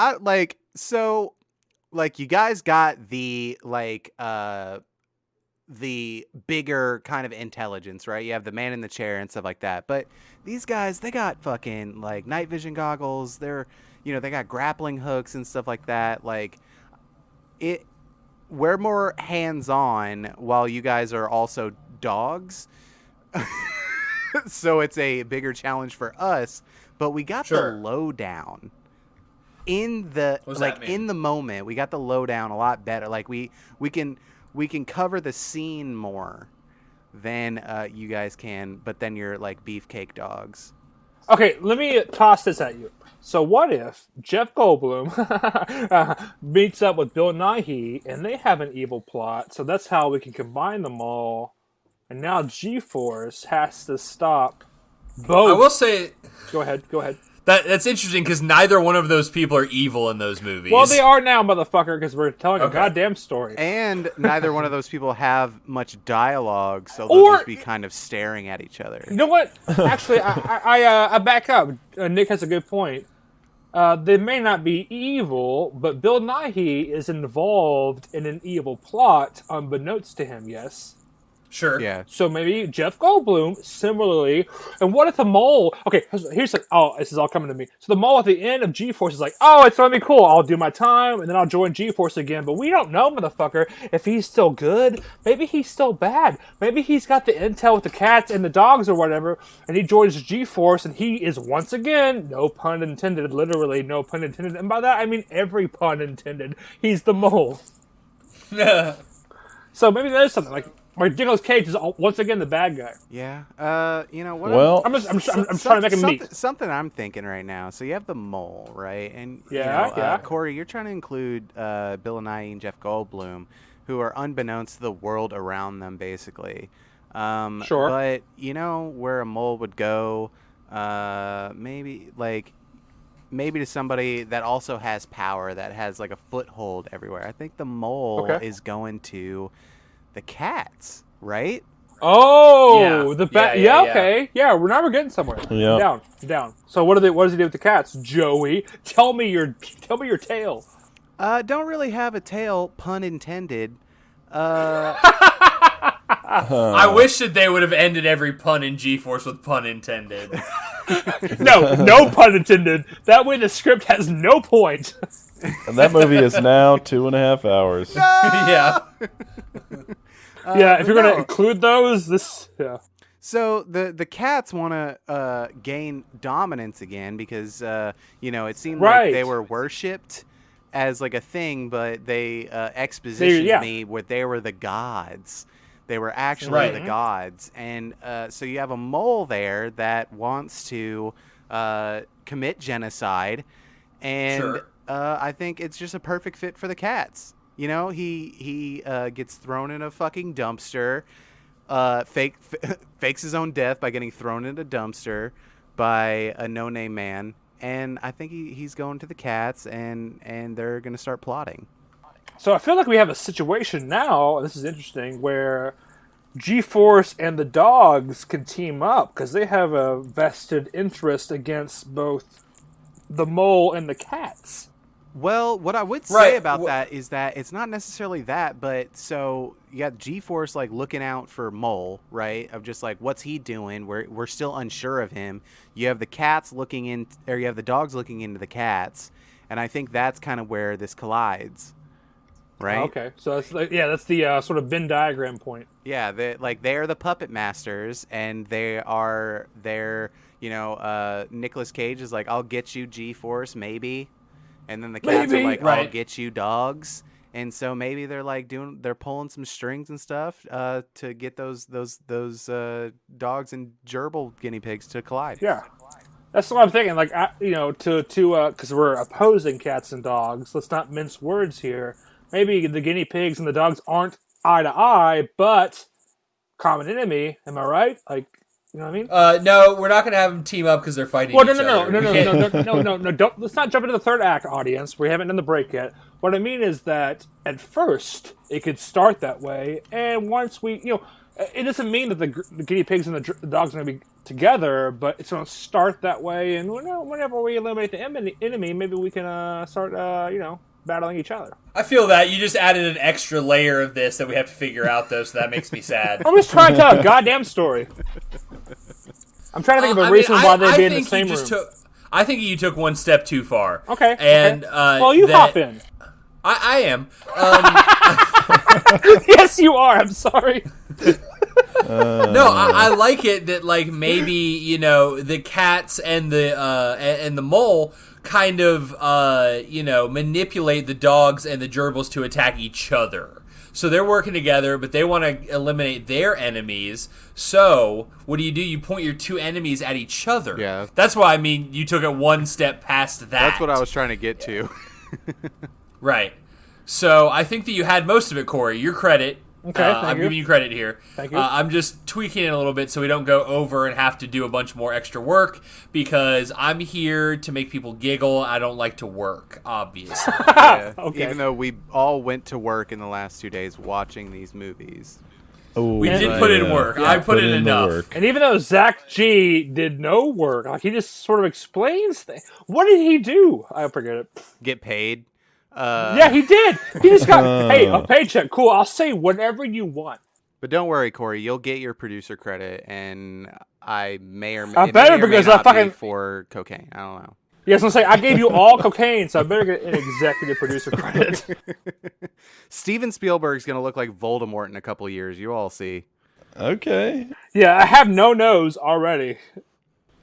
you guys got the the bigger kind of intelligence, right? You have the man in the chair and stuff like that. But these guys, they got fucking like night vision goggles. They're, they got grappling hooks and stuff like that. Like we're more hands-on while you guys are also dogs. So it's a bigger challenge for us, but we got the lowdown in the in the moment, we got the lowdown a lot better. Like we can cover the scene more than you guys can, but then you're like beefcake dogs. Okay, let me toss this at you. So what if Jeff Goldblum meets up with Bill Nighy and they have an evil plot? So that's how we can combine them all. And now G-Force has to stop both. I will say... Go ahead. That's interesting because neither one of those people are evil in those movies. Well, they are now, motherfucker, because we're telling a goddamn story. And neither one of those people have much dialogue, so they'll just be kind of staring at each other. You know what? Actually, I back up. Nick has a good point. They may not be evil, but Bill Nighy is involved in an evil plot unbeknownst to him, yes? Sure. Yeah. So maybe Jeff Goldblum, similarly, and what if the mole... Okay, here's like, this is all coming to me. So the mole at the end of G-Force is like, it's going to be cool. I'll do my time, and then I'll join G-Force again. But we don't know, motherfucker, if he's still good. Maybe he's still bad. Maybe he's got the intel with the cats and the dogs or whatever, and he joins G-Force, and he is once again, no pun intended, literally no pun intended. And by that, I mean every pun intended. He's the mole. So maybe there's something like... Nicolas Cage is once again the bad guy. Yeah. You know what? Well, I'm trying to make him meet. Something I'm thinking right now. So you have the mole, right? And yeah. Corey, you're trying to include Bill Nighy and Jeff Goldblum, who are unbeknownst to the world around them, basically. Sure. But you know where a mole would go? Maybe to somebody that also has power, that has like a foothold everywhere. I think the mole is going to the cats, right? Oh, the bat. Yeah, okay. Yeah, we're getting somewhere. Yeah. Down. So what does he do with the cats? Joey, tell me your tale. Don't really have a tail, pun intended. I wish that they would have ended every pun in G-Force with pun intended. No pun intended. That way the script has no point. And that movie is now 2.5 hours. Yeah. If you're going to include those, So the cats want to gain dominance again because it seemed like they were worshipped as like a thing, but they expositioned me where they were the gods. They were actually the gods, and so you have a mole there that wants to commit genocide, and I think it's just a perfect fit for the cats. You know, he gets thrown in a fucking dumpster, fakes his own death by getting thrown in a dumpster by a no-name man, and I think he's going to the cats, and they're going to start plotting. So I feel like we have a situation now, and this is interesting, where G-Force and the dogs can team up because they have a vested interest against both the mole and the cats. Well, what I would say about that is that it's not necessarily that, but so you got G-Force like looking out for Mole, right? Of just like, what's he doing? We're still unsure of him. You have the cats looking in, or you have the dogs looking into the cats, and I think that's kind of where this collides, right? Okay, so that's that's the sort of Venn diagram point. Yeah, they're the puppet masters, and they're Nicolas Cage is like, I'll get you, G-Force, maybe. And then the cats are like, I'll get you, dogs. And so maybe they're like they're pulling some strings and stuff to get those dogs and gerbil guinea pigs to collide. Yeah, that's what I'm thinking. Like, because we're opposing cats and dogs. Let's not mince words here. Maybe the guinea pigs and the dogs aren't eye to eye, but common enemy. Am I right? Like, you know what I mean? No, we're not going to have them team up because they're fighting each other. No. Don't. Let's not jump into the third act, audience. We haven't done the break yet. What I mean is that at first it could start that way, and once we, it doesn't mean that the guinea pigs and the dogs are going to be together, but it's going to start that way. And whenever we eliminate the enemy, maybe we can start, battling each other. I feel that you just added an extra layer of this that we have to figure out, though, so that makes me sad. I'm just trying to tell a goddamn story. I'm trying to think of a reason why they'd be in the same room. I think you took one step too far. Okay. And well, you hop in. I am. Yes, you are. I'm sorry. No, I like it that like maybe the cats and the mole kind of, manipulate the dogs and the gerbils to attack each other. So they're working together, but they want to eliminate their enemies. So what do? You point your two enemies at each other. Yeah. That's why, you took it one step past that. That's what I was trying to get to. Right. So I think that you had most of it, Corey. Your credit. Okay, I'm giving you credit here. Thank you. I'm just tweaking it a little bit so we don't go over and have to do a bunch more extra work, because I'm here to make people giggle. I don't like to work, obviously. Yeah. Okay. Even though we all went to work in the last 2 days watching these movies. Ooh, We did put in work. I put in the enough. work. And even though Zach G did no work, like he just sort of explains things. What did he do? I forget it. Get paid. Yeah, he did. He just got hey, a paycheck. Cool. I'll say whatever you want. But don't worry, Corey. You'll get your producer credit, and I may or may, I it better, may or may because not I fucking- be for cocaine. I don't know. Yes, I'm saying I gave you all cocaine, so I better get an executive producer credit. Steven Spielberg's gonna look like Voldemort in a couple years. You all see. Okay. Yeah, I have no nose already.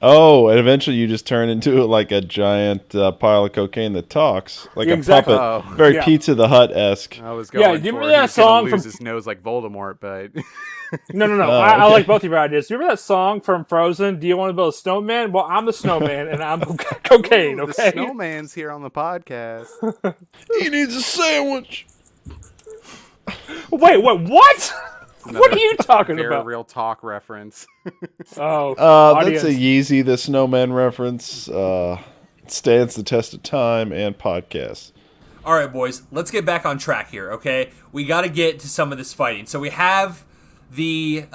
Oh, and eventually you just turn into like a giant pile of cocaine that talks, like Exactly. a puppet, very Yeah. Pizza the Hut-esque. I was going. Yeah, do you for remember that he's gonna song lose from- his nose like Voldemort, but No. Oh, I okay. like both of your ideas. You remember that song from Frozen? Do you want to build a snowman? Well, I'm the snowman, and I'm cocaine. Ooh, the Okay. snowman's here on the podcast. He needs a sandwich. Wait, what? What are you talking Very about? real talk reference. Oh, That's a Yeezy the Snowman reference. Stands the test of time and podcasts. All right, boys, let's get back on track here, okay? We got to get to some of this fighting. So we have the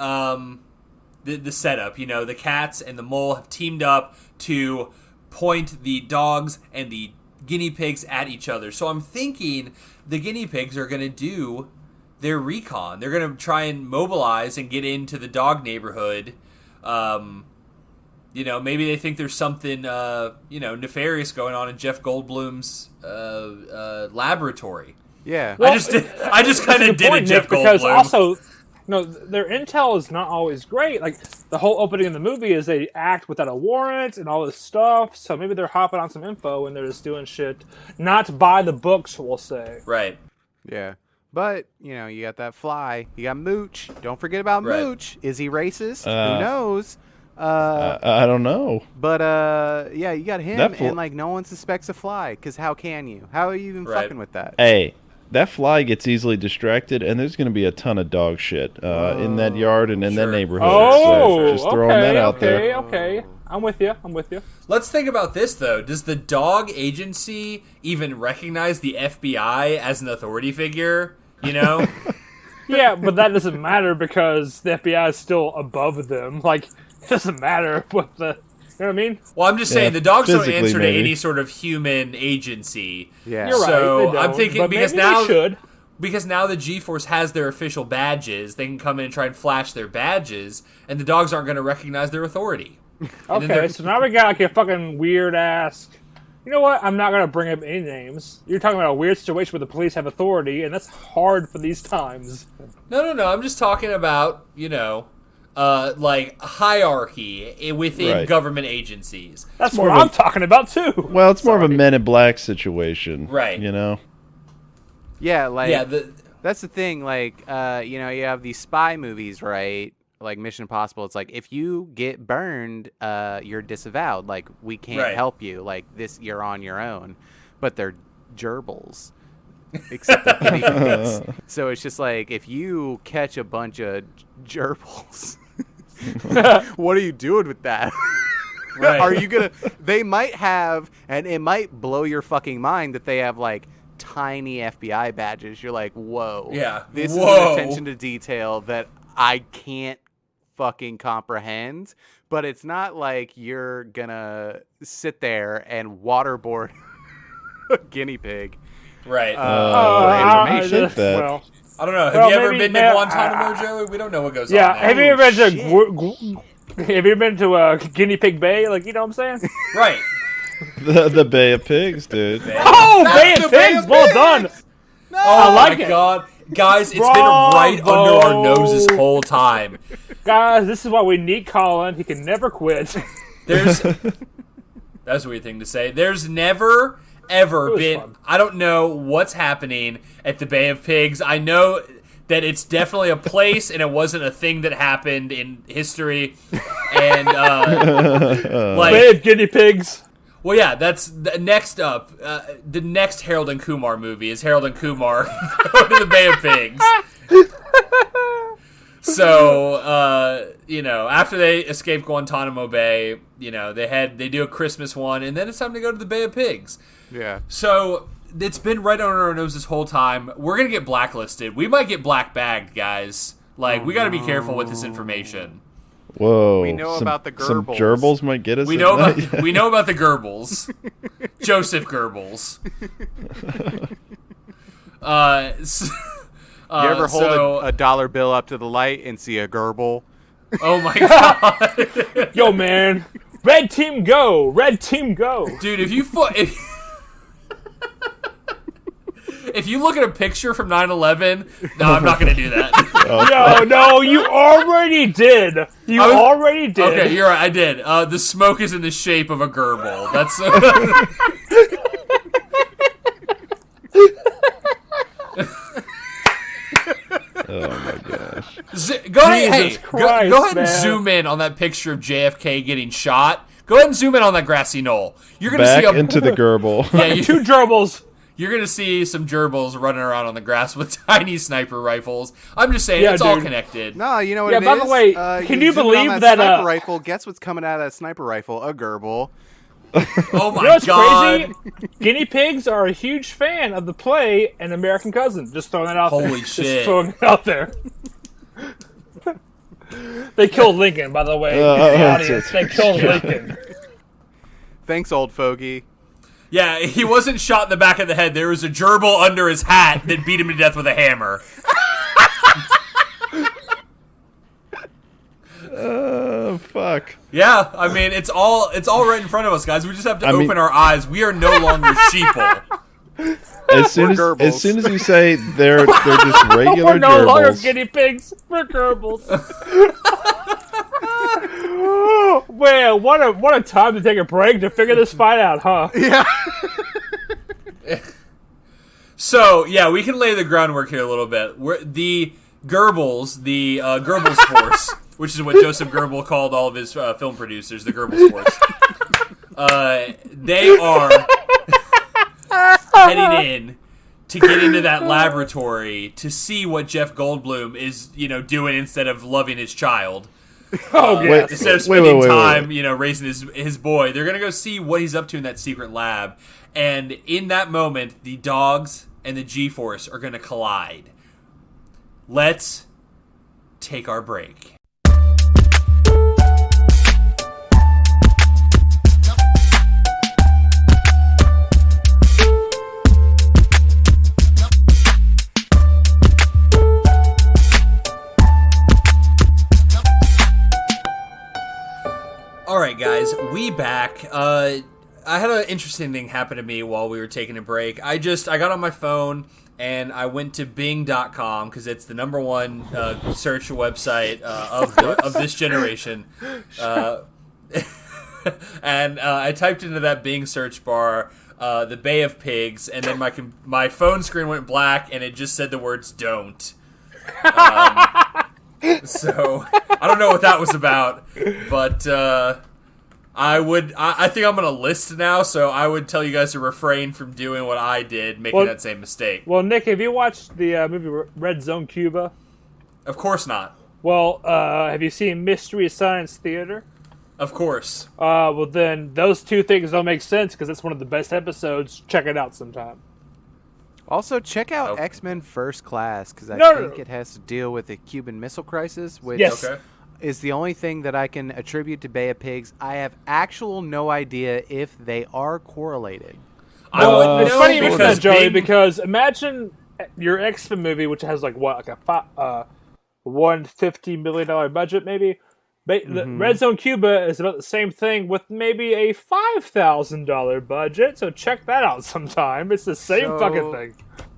setup. The cats and the mole have teamed up to point the dogs and the guinea pigs at each other. So I'm thinking the guinea pigs are going to do their recon. They're going to try and mobilize and get into the dog neighborhood. Maybe they think there's something, nefarious going on in Jeff Goldblum's laboratory. Yeah. Well, I just kind of did it, Jeff because Goldblum. also, their intel is not always great. Like the whole opening of the movie is they act without a warrant and all this stuff. So maybe they're hopping on some info and they're just doing shit not by the books, we'll say. Right. Yeah. But, you got that fly. You got Mooch. Don't forget about Right. Mooch. Is he racist? Who knows? I don't know. But, yeah, you got him, That and, no one suspects a fly, because how can you? How are you even Right. fucking with that? Hey, that fly gets easily distracted, and there's going to be a ton of dog shit in that yard and in that Sure. neighborhood. Oh, So just throwing that out there. Okay. I'm with you. Let's think about this, though. Does the dog agency even recognize the FBI as an authority figure? Yeah, but that doesn't matter because the FBI is still above them. Like, it doesn't matter what the... You know what I mean? Well, I'm just Yeah, saying the dogs don't physically, answer to maybe. any sort of human agency. Yeah. You're right. So, they don't, I'm thinking but because maybe now- they should. Because now the G-Force has their official badges, they can come in and try and flash their badges, and the dogs aren't going to recognize their authority. Okay, so now we got like a fucking weird ass. You know what? I'm not gonna bring up any names. You're talking about a weird situation where the police have authority, and that's hard for these times. No. I'm just talking about, hierarchy within Right. government agencies. That's more what of a- I'm talking about too. Well, it's more of a Men in Black situation. Right. Yeah, that's the thing. You have these spy movies, right? Like Mission Impossible. It's like, if you get burned, you're disavowed. Like, we can't Right. help you. Like, you're on your own. But they're gerbils. Except they're guinea pigs. So it's just like, if you catch a bunch of gerbils, what are you doing with that? Right. Are you gonna? They might have, and it might blow your fucking mind that they have tiny FBI badges. You're like, whoa. Yeah. This Whoa. is an attention to detail that I can't fucking comprehend. But it's not like you're gonna sit there and waterboard a guinea pig. Right. For information. think that. Well, I don't know. Have well, you ever maybe- been to yeah, Guantanamo, Joey? We don't know what goes on yeah. there. Have you ever been shit. to? Have you ever been to Guinea Pig Bay? Like, you know what I'm saying? Right. The Bay of Pigs, dude. Oh, Bay the of Bay Pigs! of Well done. Oh I like my it. God. Guys, it's been right Bravo. under our noses this whole time. Guys, this is why we need Colin. He can never quit. There's That's a weird thing to say. There's never, ever been... Fun. I don't know what's happening at the Bay of Pigs. I know that it's definitely a place, and it wasn't a thing that happened in history. And, Bay of Guinea Pigs. Well, yeah, that's next up. The next Harold and Kumar movie is Harold and Kumar going to the Bay of Pigs. So, after they escape Guantanamo Bay, they do a Christmas one, and then it's time to go to the Bay of Pigs. Yeah. So it's been right on our nose this whole time. We're gonna get blacklisted. We might get black bagged, guys. We got to be careful with this information. Whoa! We know about the Gerbils. Some gerbils might get us. We know about the Gerbils. Joseph Goebbels. You ever hold a dollar bill up to the light and see a Gerbil? Oh my god! Yo, man, red team go, red team go, dude. If you look at a picture from 9/11, no, I'm not going to do that. No, you already did. Already did. Okay, you're right. I did. The smoke is in the shape of a gerbil. That's. Oh my gosh. Go ahead and zoom in on that picture of JFK getting shot. Go ahead and zoom in on that grassy knoll. You're going to see into the gerbil. Yeah, two gerbils. You're going to see some gerbils running around on the grass with tiny sniper rifles. I'm just saying, it's all connected. No, you know what it is? Yeah, by the way, can you believe that sniper rifle, guess what's coming out of that sniper rifle? A gerbil. Oh my god. Crazy? Guinea pigs are a huge fan of the play An American Cousin. Just throwing that out there. Holy shit. Just throwing it out there. They killed Lincoln, by the way. They killed Lincoln. Thanks, old fogey. Yeah, he wasn't shot in the back of the head. There was a gerbil under his hat that beat him to death with a hammer. Fuck. Yeah, I mean, it's all right in front of us, guys. We just have to open our eyes. We are no longer sheeple. As soon as you say they're just regular We're no longer guinea pigs. We're gerbils. Man, what a time to take a break to figure this fight out, huh? Yeah. So, yeah, we can lay the groundwork here a little bit. The Gerbils, the Gerbils Force, which is what Joseph Gerbil called all of his film producers, the Gerbils Force. They are heading in to get into that laboratory to see what Jeff Goldblum is, doing instead of loving his child. Instead of spending time, raising his boy, they're gonna go see what he's up to in that secret lab. And in that moment, the dogs and the G-Force are gonna collide. Let's take our break. Alright guys, we back. I had an interesting thing happen to me while we were taking a break. I got on my phone and I went to Bing.com because it's the number one search website of this generation. And I typed into that Bing search bar the Bay of Pigs, and then my phone screen went black and it just said the words "don't." So I don't know what that was about, but I think I'm gonna list now, so I would tell you guys to refrain from doing what I did, making that same mistake. Well, Nick, have you watched the movie Red Zone Cuba? Of course not. Well, have you seen Mystery Science Theater? Of course. Well, then those two things don't make sense because it's one of the best episodes. Check it out sometime. Also, check out X-Men First Class, because I think it has to deal with the Cuban Missile Crisis, which is the only thing that I can attribute to Bay of Pigs. I have no idea if they are correlated. It's funny you mention that, Joey, because imagine your X-Men movie, which has like a $150 million budget, maybe. The Red Zone Cuba is about the same thing with maybe a $5,000 budget, so check that out sometime. It's the same fucking thing.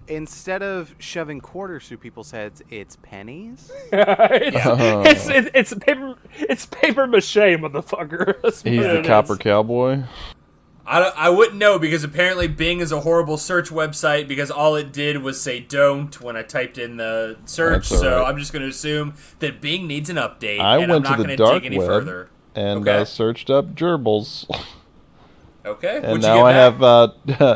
Instead of shoving quarters through people's heads, it's pennies. It's paper mache, motherfucker. He's the copper cowboy. I wouldn't know because apparently Bing is a horrible search website because all it did was say don't when I typed in the search. So I'm just going to assume that Bing needs an update. I'm not going to dig any further. And searched up gerbils. Okay. And now I have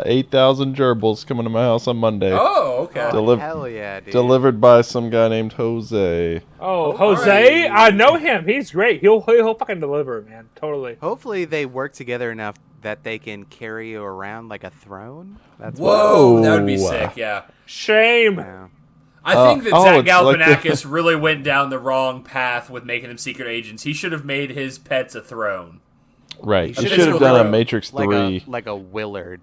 8,000 gerbils coming to my house on Monday. Oh, okay. Hell yeah, dude. Delivered by some guy named Jose. Oh, Jose? Right. I know him. He's great. He'll fucking deliver, man. Totally. Hopefully they work together enough that they can carry you around like a throne. Whoa, that would be sick, yeah. Shame. Yeah. I think that Zach Galifianakis really went down the wrong path with making them secret agents. He should have made his pets a throne. Right. He should have done a Matrix 3. Like a Willard.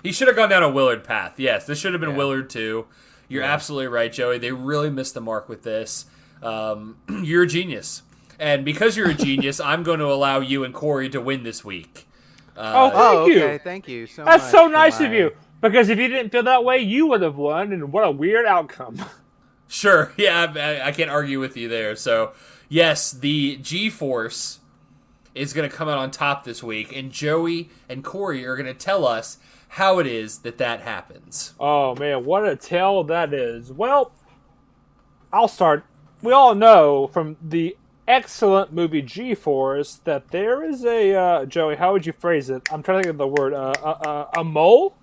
He should have gone down a Willard path. Yes, this should have been Willard too. You're absolutely right, Joey. They really missed the mark with this. You're a genius. And because you're a genius, I'm going to allow you and Corey to win this week. Thank you. Okay. Thank you so That's much. so nice of you. Because if you didn't feel that way, you would have won, and what a weird outcome. Sure. Yeah, I can't argue with you there. So, yes, the G-Force is going to come out on top this week, and Joey and Corey are going to tell us how it is that happens. Oh, man, what a tale that is. Well, I'll start. We all know from the excellent movie G-Force that there is a, Joey, how would you phrase it? I'm trying to think of the word, a mole?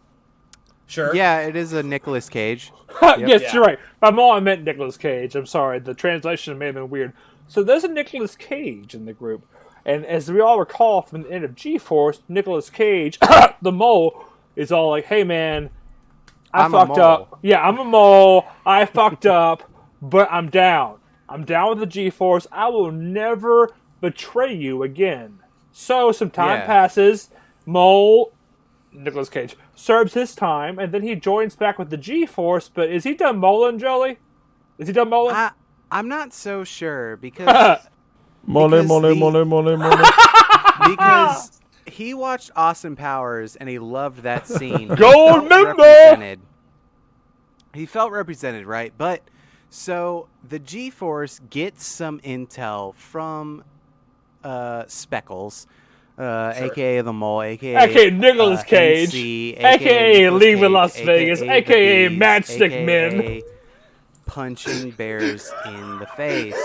Sure. Yeah, it is a Nicolas Cage. Yes, you're right. By mole, I meant Nicolas Cage. I'm sorry. The translation may have been weird. So there's a Nicolas Cage in the group. And as we all recall from the end of G-Force, Nicolas Cage, the mole, is all like, hey, man, I fucked up. Yeah, I'm a mole. I fucked up, but I'm down. I'm down with the G-Force. I will never betray you again. So some time passes. Mole, Nicolas Cage, serves his time, and then he joins back with the G-Force. But is he done moling, Joey? Is he done moling? I'm not so sure because... Mole. Because he watched Austin Powers and he loved that scene. Gold member! He felt represented, right? But so the G-Force gets some intel from Speckles, aka the Mole, aka Nicolas Cage, aka Leave in Las Vegas, aka Matchstick Men. Punching bears in the face.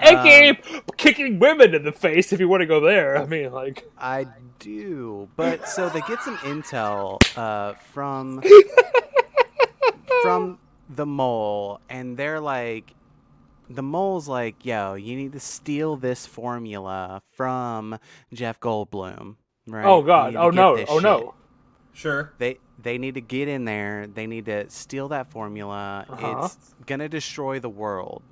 AKA kicking women in the face, if you want to go there. I mean, like... I do. But, so they get some intel from the mole, and they're like... The mole's like, yo, you need to steal this formula from Jeff Goldblum. Right? Oh, God. Oh, no. Oh, no. Sure. They need to get in there. They need to steal that formula. It's going to destroy the world.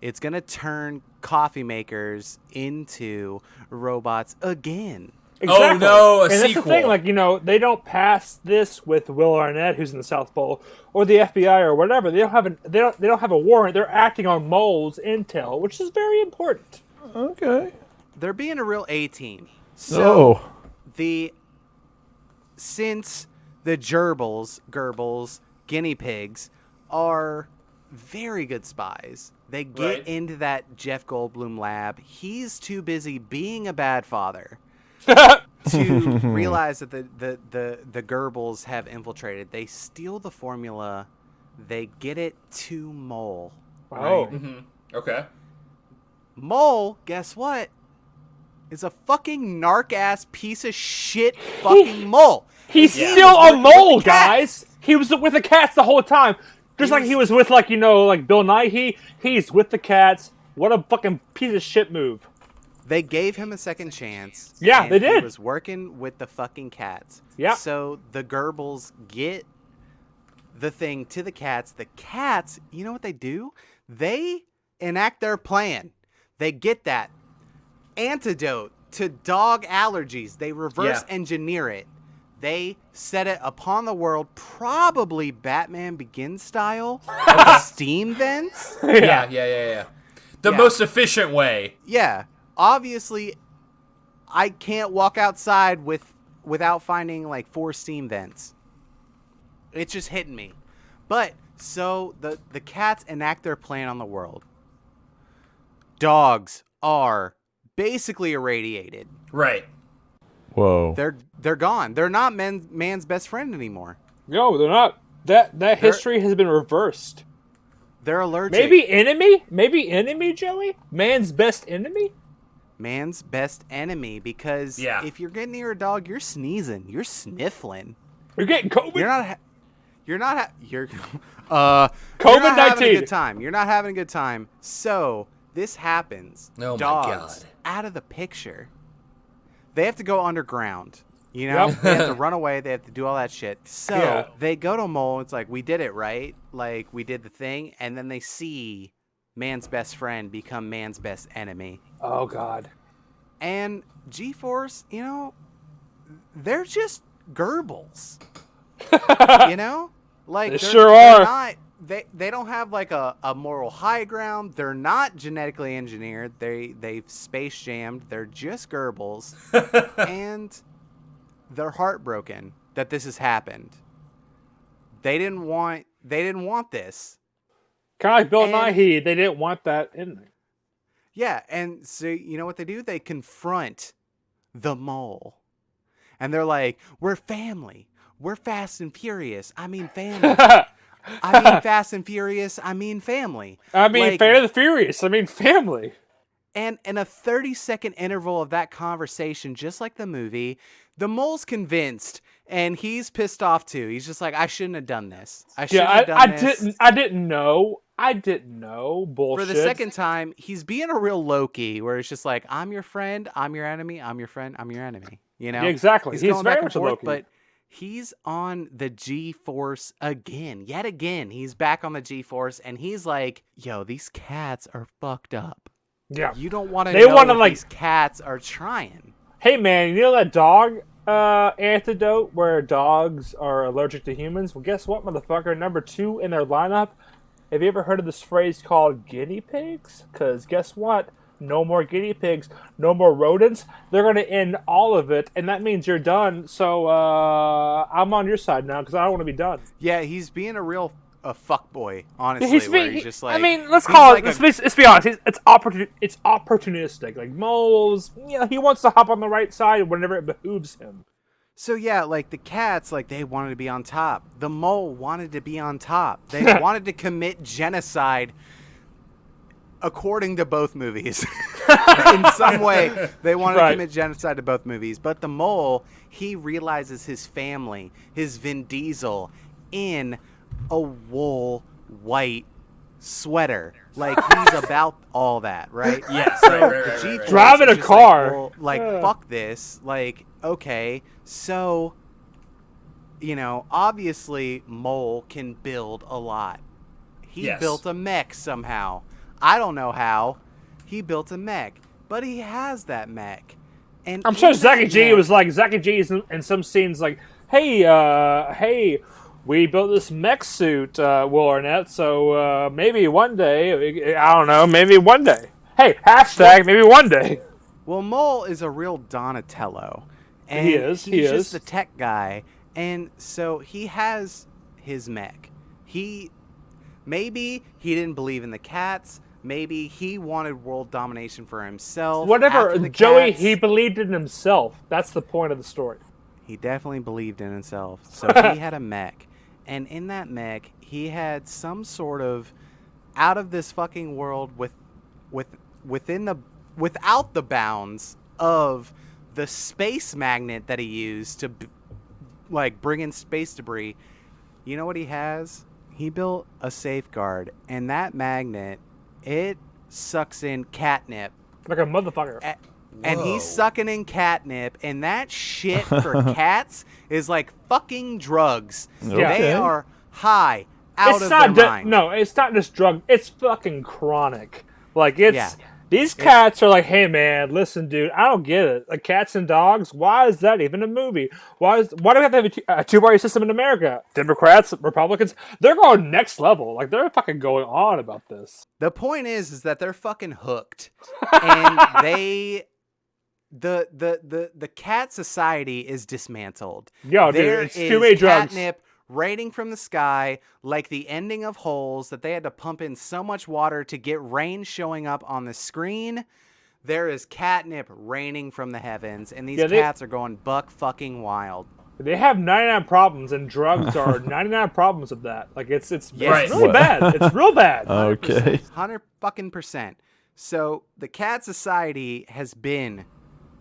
It's going to turn coffee makers into robots again. Exactly. Oh, no, and sequel. That's the thing, like, they don't pass this with Will Arnett, who's in the South Pole, or the FBI or whatever. They don't have a warrant. They're acting on mole's intel, which is very important. Okay. They're being a real A-team. So, since the gerbils, guinea pigs, are very good spies. They get into that Jeff Goldblum lab. He's too busy being a bad father to realize that the gerbils have infiltrated. They steal the formula. They get it to Mole. Right? Oh. Mm-hmm. Okay. Mole, guess what? Is a fucking narc-ass piece of shit fucking mole. He's still a mole, guys. He was with the cats the whole time. Just like he was with, like Bill Nighy. He's with the cats. What a fucking piece of shit move. They gave him a second chance. Yeah, they did. He was working with the fucking cats. Yeah. So the gerbils get the thing to the cats. The cats, you know what they do? They enact their plan. They get that antidote to dog allergies. They reverse engineer it. They set it upon the world, probably Batman Begins style, steam vents. Yeah. The most efficient way. Yeah. Obviously, I can't walk outside without finding like 4 steam vents. It's just hitting me. But so the cats enact their plan on the world. Dogs are basically irradiated. Right. Whoa. They're gone. They're not man's best friend anymore. No, they're not. That history has been reversed. They're allergic. Maybe enemy? Maybe enemy, Joey? Man's best enemy? Man's best enemy, because if you're getting near a dog, you're sneezing, you're sniffling. You're getting COVID? You're COVID-19. Not having a good time. You're not having a good time. So this happens. Oh, dogs my God. out of the picture. They have to go underground. You know, they have to run away. They have to do all that shit. So they go to Mole. It's like, we did it, right? Like, we did the thing. And then they see man's best friend become man's best enemy. Oh, God. And G-Force, you know, they're just gerbils. You know? Like, they sure are. Not, they don't have, like, a moral high ground. They're not genetically engineered. They've space jammed. They're just gerbils. And they're heartbroken that this has happened. They didn't want this. Kind of like Bill Nighy, they didn't want that in there. Yeah, and so you know what they do? They confront the Mole. And they're like, we're family. We're Fast and Furious. I mean family. I mean Fast and Furious. I mean family. I mean Fair and the Furious. I mean family. And in a 30-second interval of that conversation, just like the movie, the Mole's convinced, and he's pissed off too. He's just like, I shouldn't have done this. I didn't know. Bullshit. For the second time, he's being a real Loki, where it's just like, I'm your friend, I'm your enemy, I'm your friend, I'm your enemy. You know? Yeah, exactly. He's going very back much and a forth, Loki. but he's on the G-Force again. Yet again, he's back on the G-Force, and he's like, yo, these cats are fucked up. Yeah. You don't want to know what these cats are trying. Hey, man, you know that dog antidote where dogs are allergic to humans? Well, guess what, motherfucker? Number 2 in their lineup. Have you ever heard of this phrase called guinea pigs? Because guess what? No more guinea pigs. No more rodents. They're going to end all of it, and that means you're done. So I'm on your side now because I don't want to be done. Yeah, he's being a real fuckboy, honestly. He's just like, I mean, let's call it. Let's be honest. It's opportunistic. Like Mole's, he wants to hop on the right side whenever it behooves him. So yeah, like the cats, like they wanted to be on top. The Mole wanted to be on top. They wanted to commit genocide, according to both movies. In some way, they wanted to commit genocide to both movies. But the Mole, he realizes his family, his Vin Diesel, in a wool white sweater. Like, he's about all that, right? Yeah. So the G-Force driving a car. Like, fuck this. Like, okay, so, you know, obviously Mole can build a lot. He built a mech somehow. I don't know how. He built a mech, but he has that mech. And I'm sure Zachy G was like, Zachy G is in some scenes like, hey, we built this mech suit, Will Arnett, so maybe one day, I don't know, maybe one day. Hey, hashtag maybe one day. Well, Mole is a real Donatello. And He's just the tech guy. And so he has his mech. Maybe he didn't believe in the cats. Maybe he wanted world domination for himself. Whatever, Joey, he believed in himself. That's the point of the story. He definitely believed in himself. So he had a mech. And in that mech, he had some sort of out of this fucking world without the bounds of the space magnet that he used to bring in space debris. You know what he has? He built a safeguard, and that magnet, it sucks in catnip. Like a motherfucker. And he's sucking in catnip, and that shit for cats is like fucking drugs. Okay. They are high out of their mind. No, it's not just drug. It's fucking chronic. Like, these cats are like, hey, man, listen, dude, I don't get it. Like, cats and dogs, why is that even a movie? Why do we have to have a two-party system in America? Democrats, Republicans, they're going next level. Like, they're fucking going on about this. The point is that they're fucking hooked. And the cat society is dismantled. Yo, dude, it's too many drugs. Catnip raining from the sky, like the ending of Holes, that they had to pump in so much water to get rain showing up on the screen. There is catnip raining from the heavens, and these cats are going buck fucking wild. They have 99 problems, and drugs are 99 problems of that. Like it's Right. really bad. It's real bad. Okay. 100%. So the cat society has been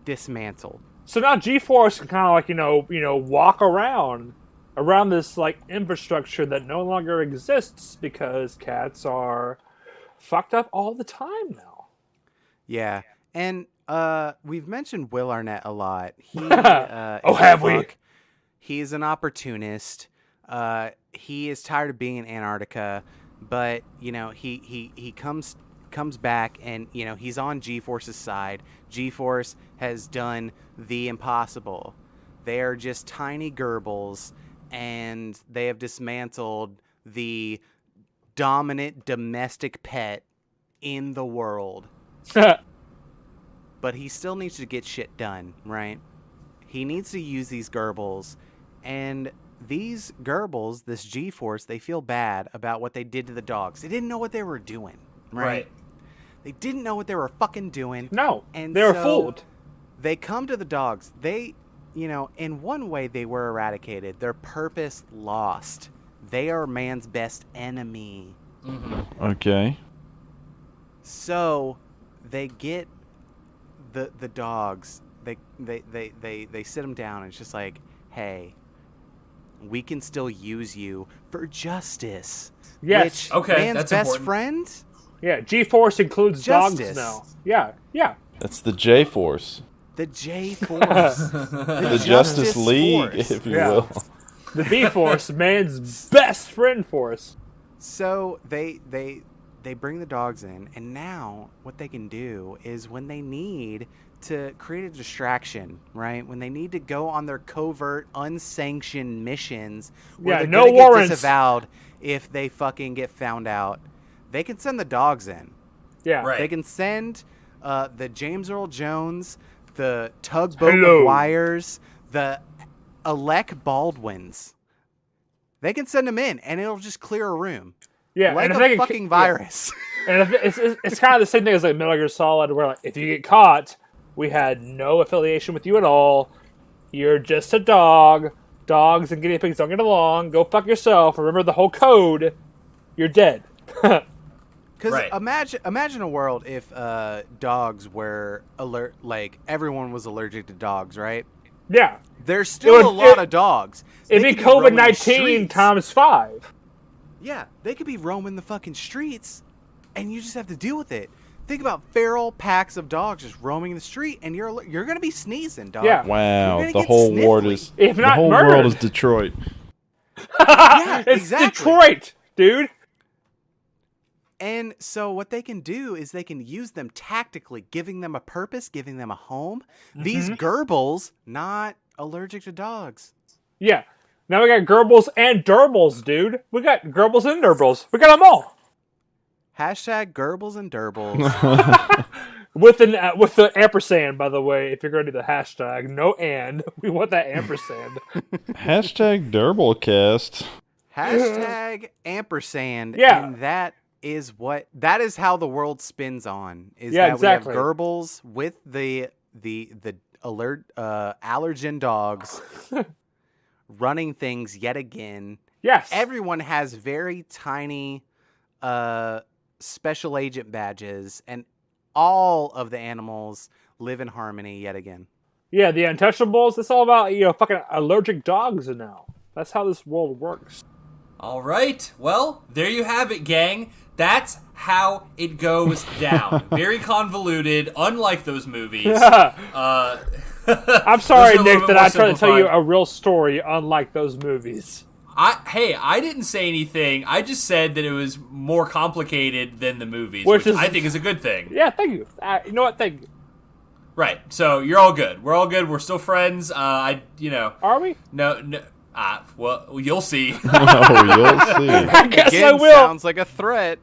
dismantled. So now G-Force can kind of like walk around this like infrastructure that no longer exists because cats are fucked up all the time now. Yeah, and we've mentioned Will Arnett a lot. He have we? He's an opportunist. He is tired of being in Antarctica, but he comes back, and he's on G-Force's side. G-Force has done the impossible. They are just tiny gerbils, and they have dismantled the dominant domestic pet in the world. But he still needs to get shit done, right? He needs to use these gerbils, and these gerbils, this G-Force, they feel bad about what they did to the dogs. They didn't know what they were doing, right? They didn't know what they were fucking doing. No, and they were fooled. They come to the dogs. They, in one way they were eradicated. Their purpose lost. They are man's best enemy. Mm-hmm. Okay. So they get the dogs. They sit them down, and it's just like, hey, we can still use you for justice. Yes. Which, okay, man's that's best important. friend. Yeah, G-Force includes Justice. dogs now. Yeah. That's the J-Force. The J-Force. The Justice League, Force. if you will. The B-Force, man's best friend force. So they bring the dogs in, and now what they can do is when they need to create a distraction, right? When they need to go on their covert, unsanctioned missions where they're no gonna warrants. get disavowed if they fucking get found out, they can send the dogs in. Yeah. Right. They can send the James Earl Jones, the Tugboat Hello. McGuires, the Alec Baldwins. They can send them in, and it'll just clear a room. Yeah, Like and a fucking virus. And if it's kind of the same thing as like Metal Gear Solid, where like, if you get caught, we had no affiliation with you at all. You're just a dog. Dogs and guinea pigs don't get along. Go fuck yourself. Remember the whole code. You're dead. Because Right. imagine a world if dogs were like everyone was allergic to dogs, right? Yeah. There's still a lot of dogs. It'd They be could roaming the COVID-19 streets. times 5. Yeah, they could be roaming the fucking streets, and you just have to deal with it. Think about feral packs of dogs just roaming the street, and you're gonna be sneezing, dog. Yeah. Wow, You're gonna the get whole world sniffly. is If the not whole murdered. world is Detroit. Yeah, It's exactly. Detroit, dude. And so what they can do is they can use them tactically, giving them a purpose, giving them a home. These gerbils, not allergic to dogs. Yeah. Now we got Gerbil's and Derbles, dude. We got Gerbil's and Derbles. We got them all. Hashtag gerbils and derbles. With the ampersand, by the way, if you're going to do the hashtag. No and. We want that ampersand. Hashtag Derbilcast. Hashtag ampersand. Yeah. And that is how the world spins on. Is Yeah, that exactly. we have gerbils with the alert allergen dogs running things yet again. Yes. Everyone has very tiny special agent badges, and all of the animals live in harmony yet again. Yeah, the Untouchables. It's all about, fucking allergic dogs now. That's how this world works. All right. Well, there you have it, gang. That's how it goes down. Very convoluted, unlike those movies. I'm sorry, Those are a little Nick, bit that more I tried to tell you simplified. a real story unlike those movies. I didn't say anything. I just said that it was more complicated than the movies, Which which is- I think is a good thing. Yeah, thank you. You know what? Thank you. Right. So you're all good. We're all good. We're still friends. Are we? No. Well, you'll see. Oh, you'll see. I guess Again, I will. sounds like a threat.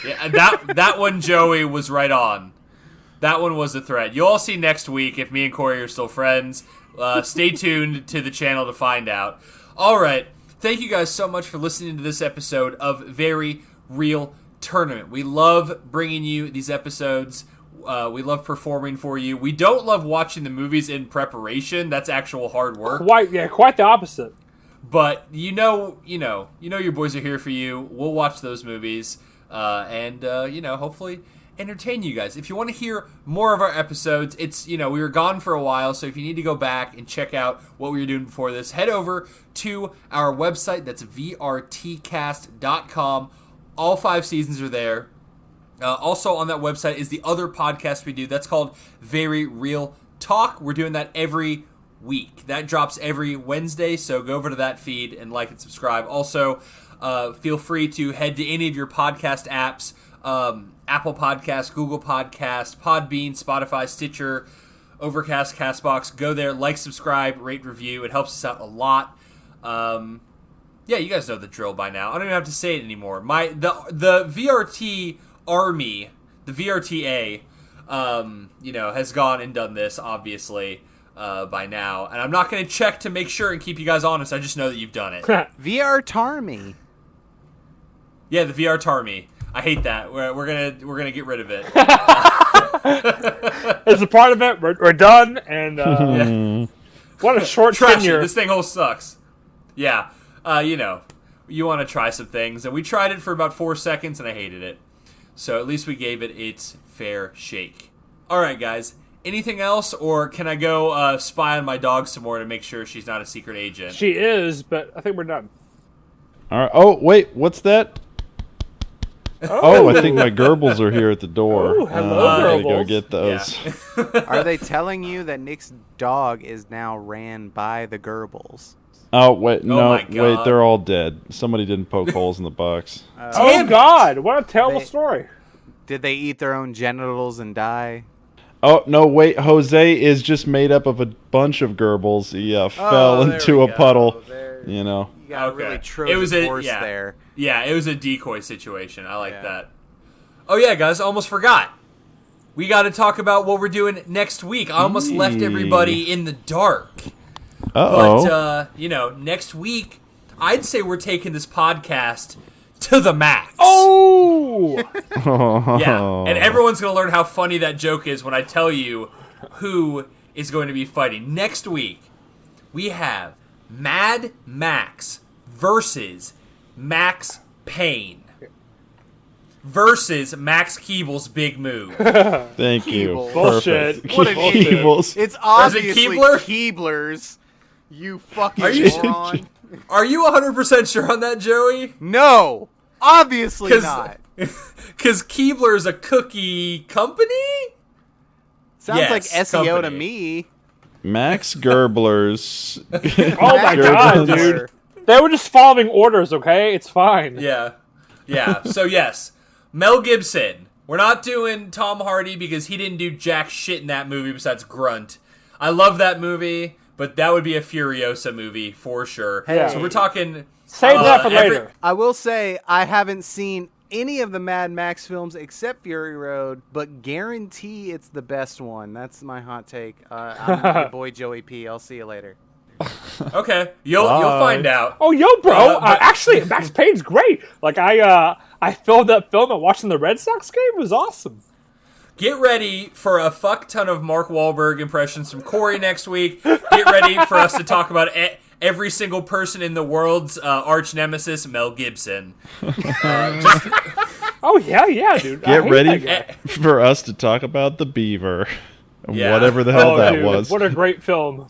Yeah, that one, Joey, was right on. That one was a threat. You'll all see next week if me and Corey are still friends. Stay tuned to the channel to find out. All right. Thank you guys so much for listening to this episode of Very Real Tournament. We love bringing you these episodes. We love performing for you. We don't love watching the movies in preparation. That's actual hard work. Quite the opposite. But you know, your boys are here for you. We'll watch those movies, and hopefully entertain you guys. If you want to hear more of our episodes, we were gone for a while, so if you need to go back and check out what we were doing before this, head over to our website. That's vrtcast.com. All 5 seasons are there. Also on that website is the other podcast we do. That's called Very Real Talk. We're doing that every week. That drops every Wednesday, so go over to that feed and like and subscribe. Also, feel free to head to any of your podcast apps, Apple Podcasts, Google Podcasts, Podbean, Spotify, Stitcher, Overcast, CastBox. Go there, like, subscribe, rate, review. It helps us out a lot. Yeah, you guys know the drill by now. I don't even have to say it anymore. The VRT Army, the VRTA, has gone and done this, obviously, by now. And I'm not going to check to make sure and keep you guys honest. I just know that you've done it. VR Tarmy. Yeah, the VR Tarmy. I hate that. We're gonna get rid of it. It's a part of it. We're done. And yeah. What a short tenure. This thing whole sucks. Yeah. You want to try some things, and we tried it for about 4 seconds, and I hated it. So at least we gave it its fair shake. All right, guys. Anything else, or can I go spy on my dog some more to make sure she's not a secret agent? She is, but I think we're done. All right. Oh, wait. What's that? Oh, I think my Gerbils are here at the door. Oh, hello, I gotta go Gerbils. get those. Yeah. Are they telling you that Nick's dog is now ran by the Gerbils? Oh, wait. No, my God. wait. They're all dead. Somebody didn't poke holes in the box. Oh, God. What a terrible story. Did they eat their own genitals and die? Oh, no, wait. Jose is just made up of a bunch of Gerbils. He fell there into we a go. puddle. There. You know. You got Okay. really Trojan horse there. Yeah, it was a decoy situation. I like that. Oh, yeah, guys. I almost forgot. We got to talk about what we're doing next week. I almost left everybody in the dark. Uh-oh. But, next week, I'd say we're taking this podcast to the max. Oh! Yeah, and everyone's going to learn how funny that joke is when I tell you who is going to be fighting. Next week, we have Mad Max versus Max Payne versus Max Keeble's Big Move. Thank you. Keeble. Bullshit. Perfect. What an idiot. Keebles. It's obviously Keebler? Keeblers. You fucking Are you- moron. Are you 100% sure on that, Joey? No. Obviously not. Because Keebler is a cookie company? Sounds Yes, like SEO to company. me. Max Gerblers. Oh, my God, dude. They were just following orders, okay? It's fine. Yeah. Yeah. So, yes. Mel Gibson. We're not doing Tom Hardy because he didn't do jack shit in that movie besides grunt. I love that movie, but that would be a Furiosa movie for sure. Hey. So we're talking... Save that for later. I will say I haven't seen any of the Mad Max films except Fury Road, but guarantee it's the best one. That's my hot take. I'm your boy Joey P. I'll see you later. Okay. You'll find out. Oh, yo, bro. But- Actually, Max Payne's great. Like, I filmed that film and watching the Red Sox game. It was awesome. Get ready for a fuck ton of Mark Wahlberg impressions from Corey next week. Get ready for us to talk about every single person in the world's arch nemesis, Mel Gibson. Oh, yeah, dude. Get ready for us to talk about the beaver. Yeah. Whatever the hell that dude, was. What a great film.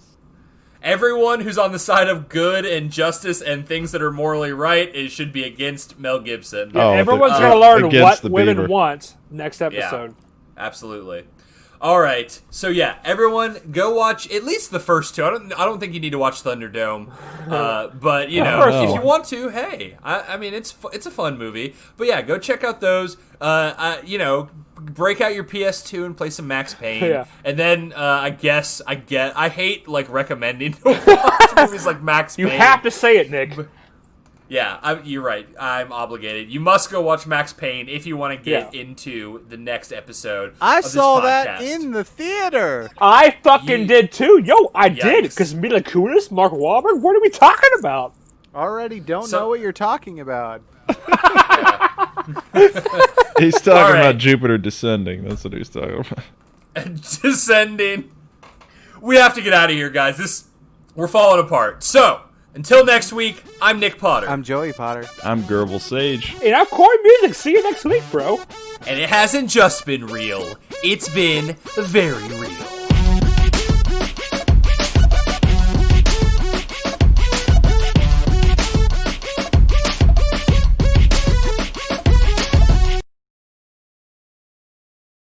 Everyone who's on the side of good and justice and things that are morally right should be against Mel Gibson. Oh, Everyone's going to learn against what the women beaver. want next episode. Absolutely. All right. So yeah, everyone go watch at least the first two. I don't think you need to watch Thunderdome. But if you want to, hey, I mean it's a fun movie. But yeah, go check out those. Break out your PS2 and play some Max Payne. Yeah. And then I hate like recommending to watch movies like Max Payne. You have to say it, Nick. Yeah, you're right. I'm obligated. You must go watch Max Payne if you want to get into the next episode. I of this saw that podcast. in the theater. I fucking did too. Yo, I did. Yikes. Because Mila Kunis, Mark Wahlberg, what are we talking about? Already don't know what you're talking about. He's talking about Jupiter descending. That's what he's talking about. Descending. We have to get out of here, guys. We're falling apart. So, until next week, I'm Nick Potter. I'm Joey Potter. I'm Gerbil Sage. And I'm Corey Music. See you next week, bro. And it hasn't just been real. It's been very real.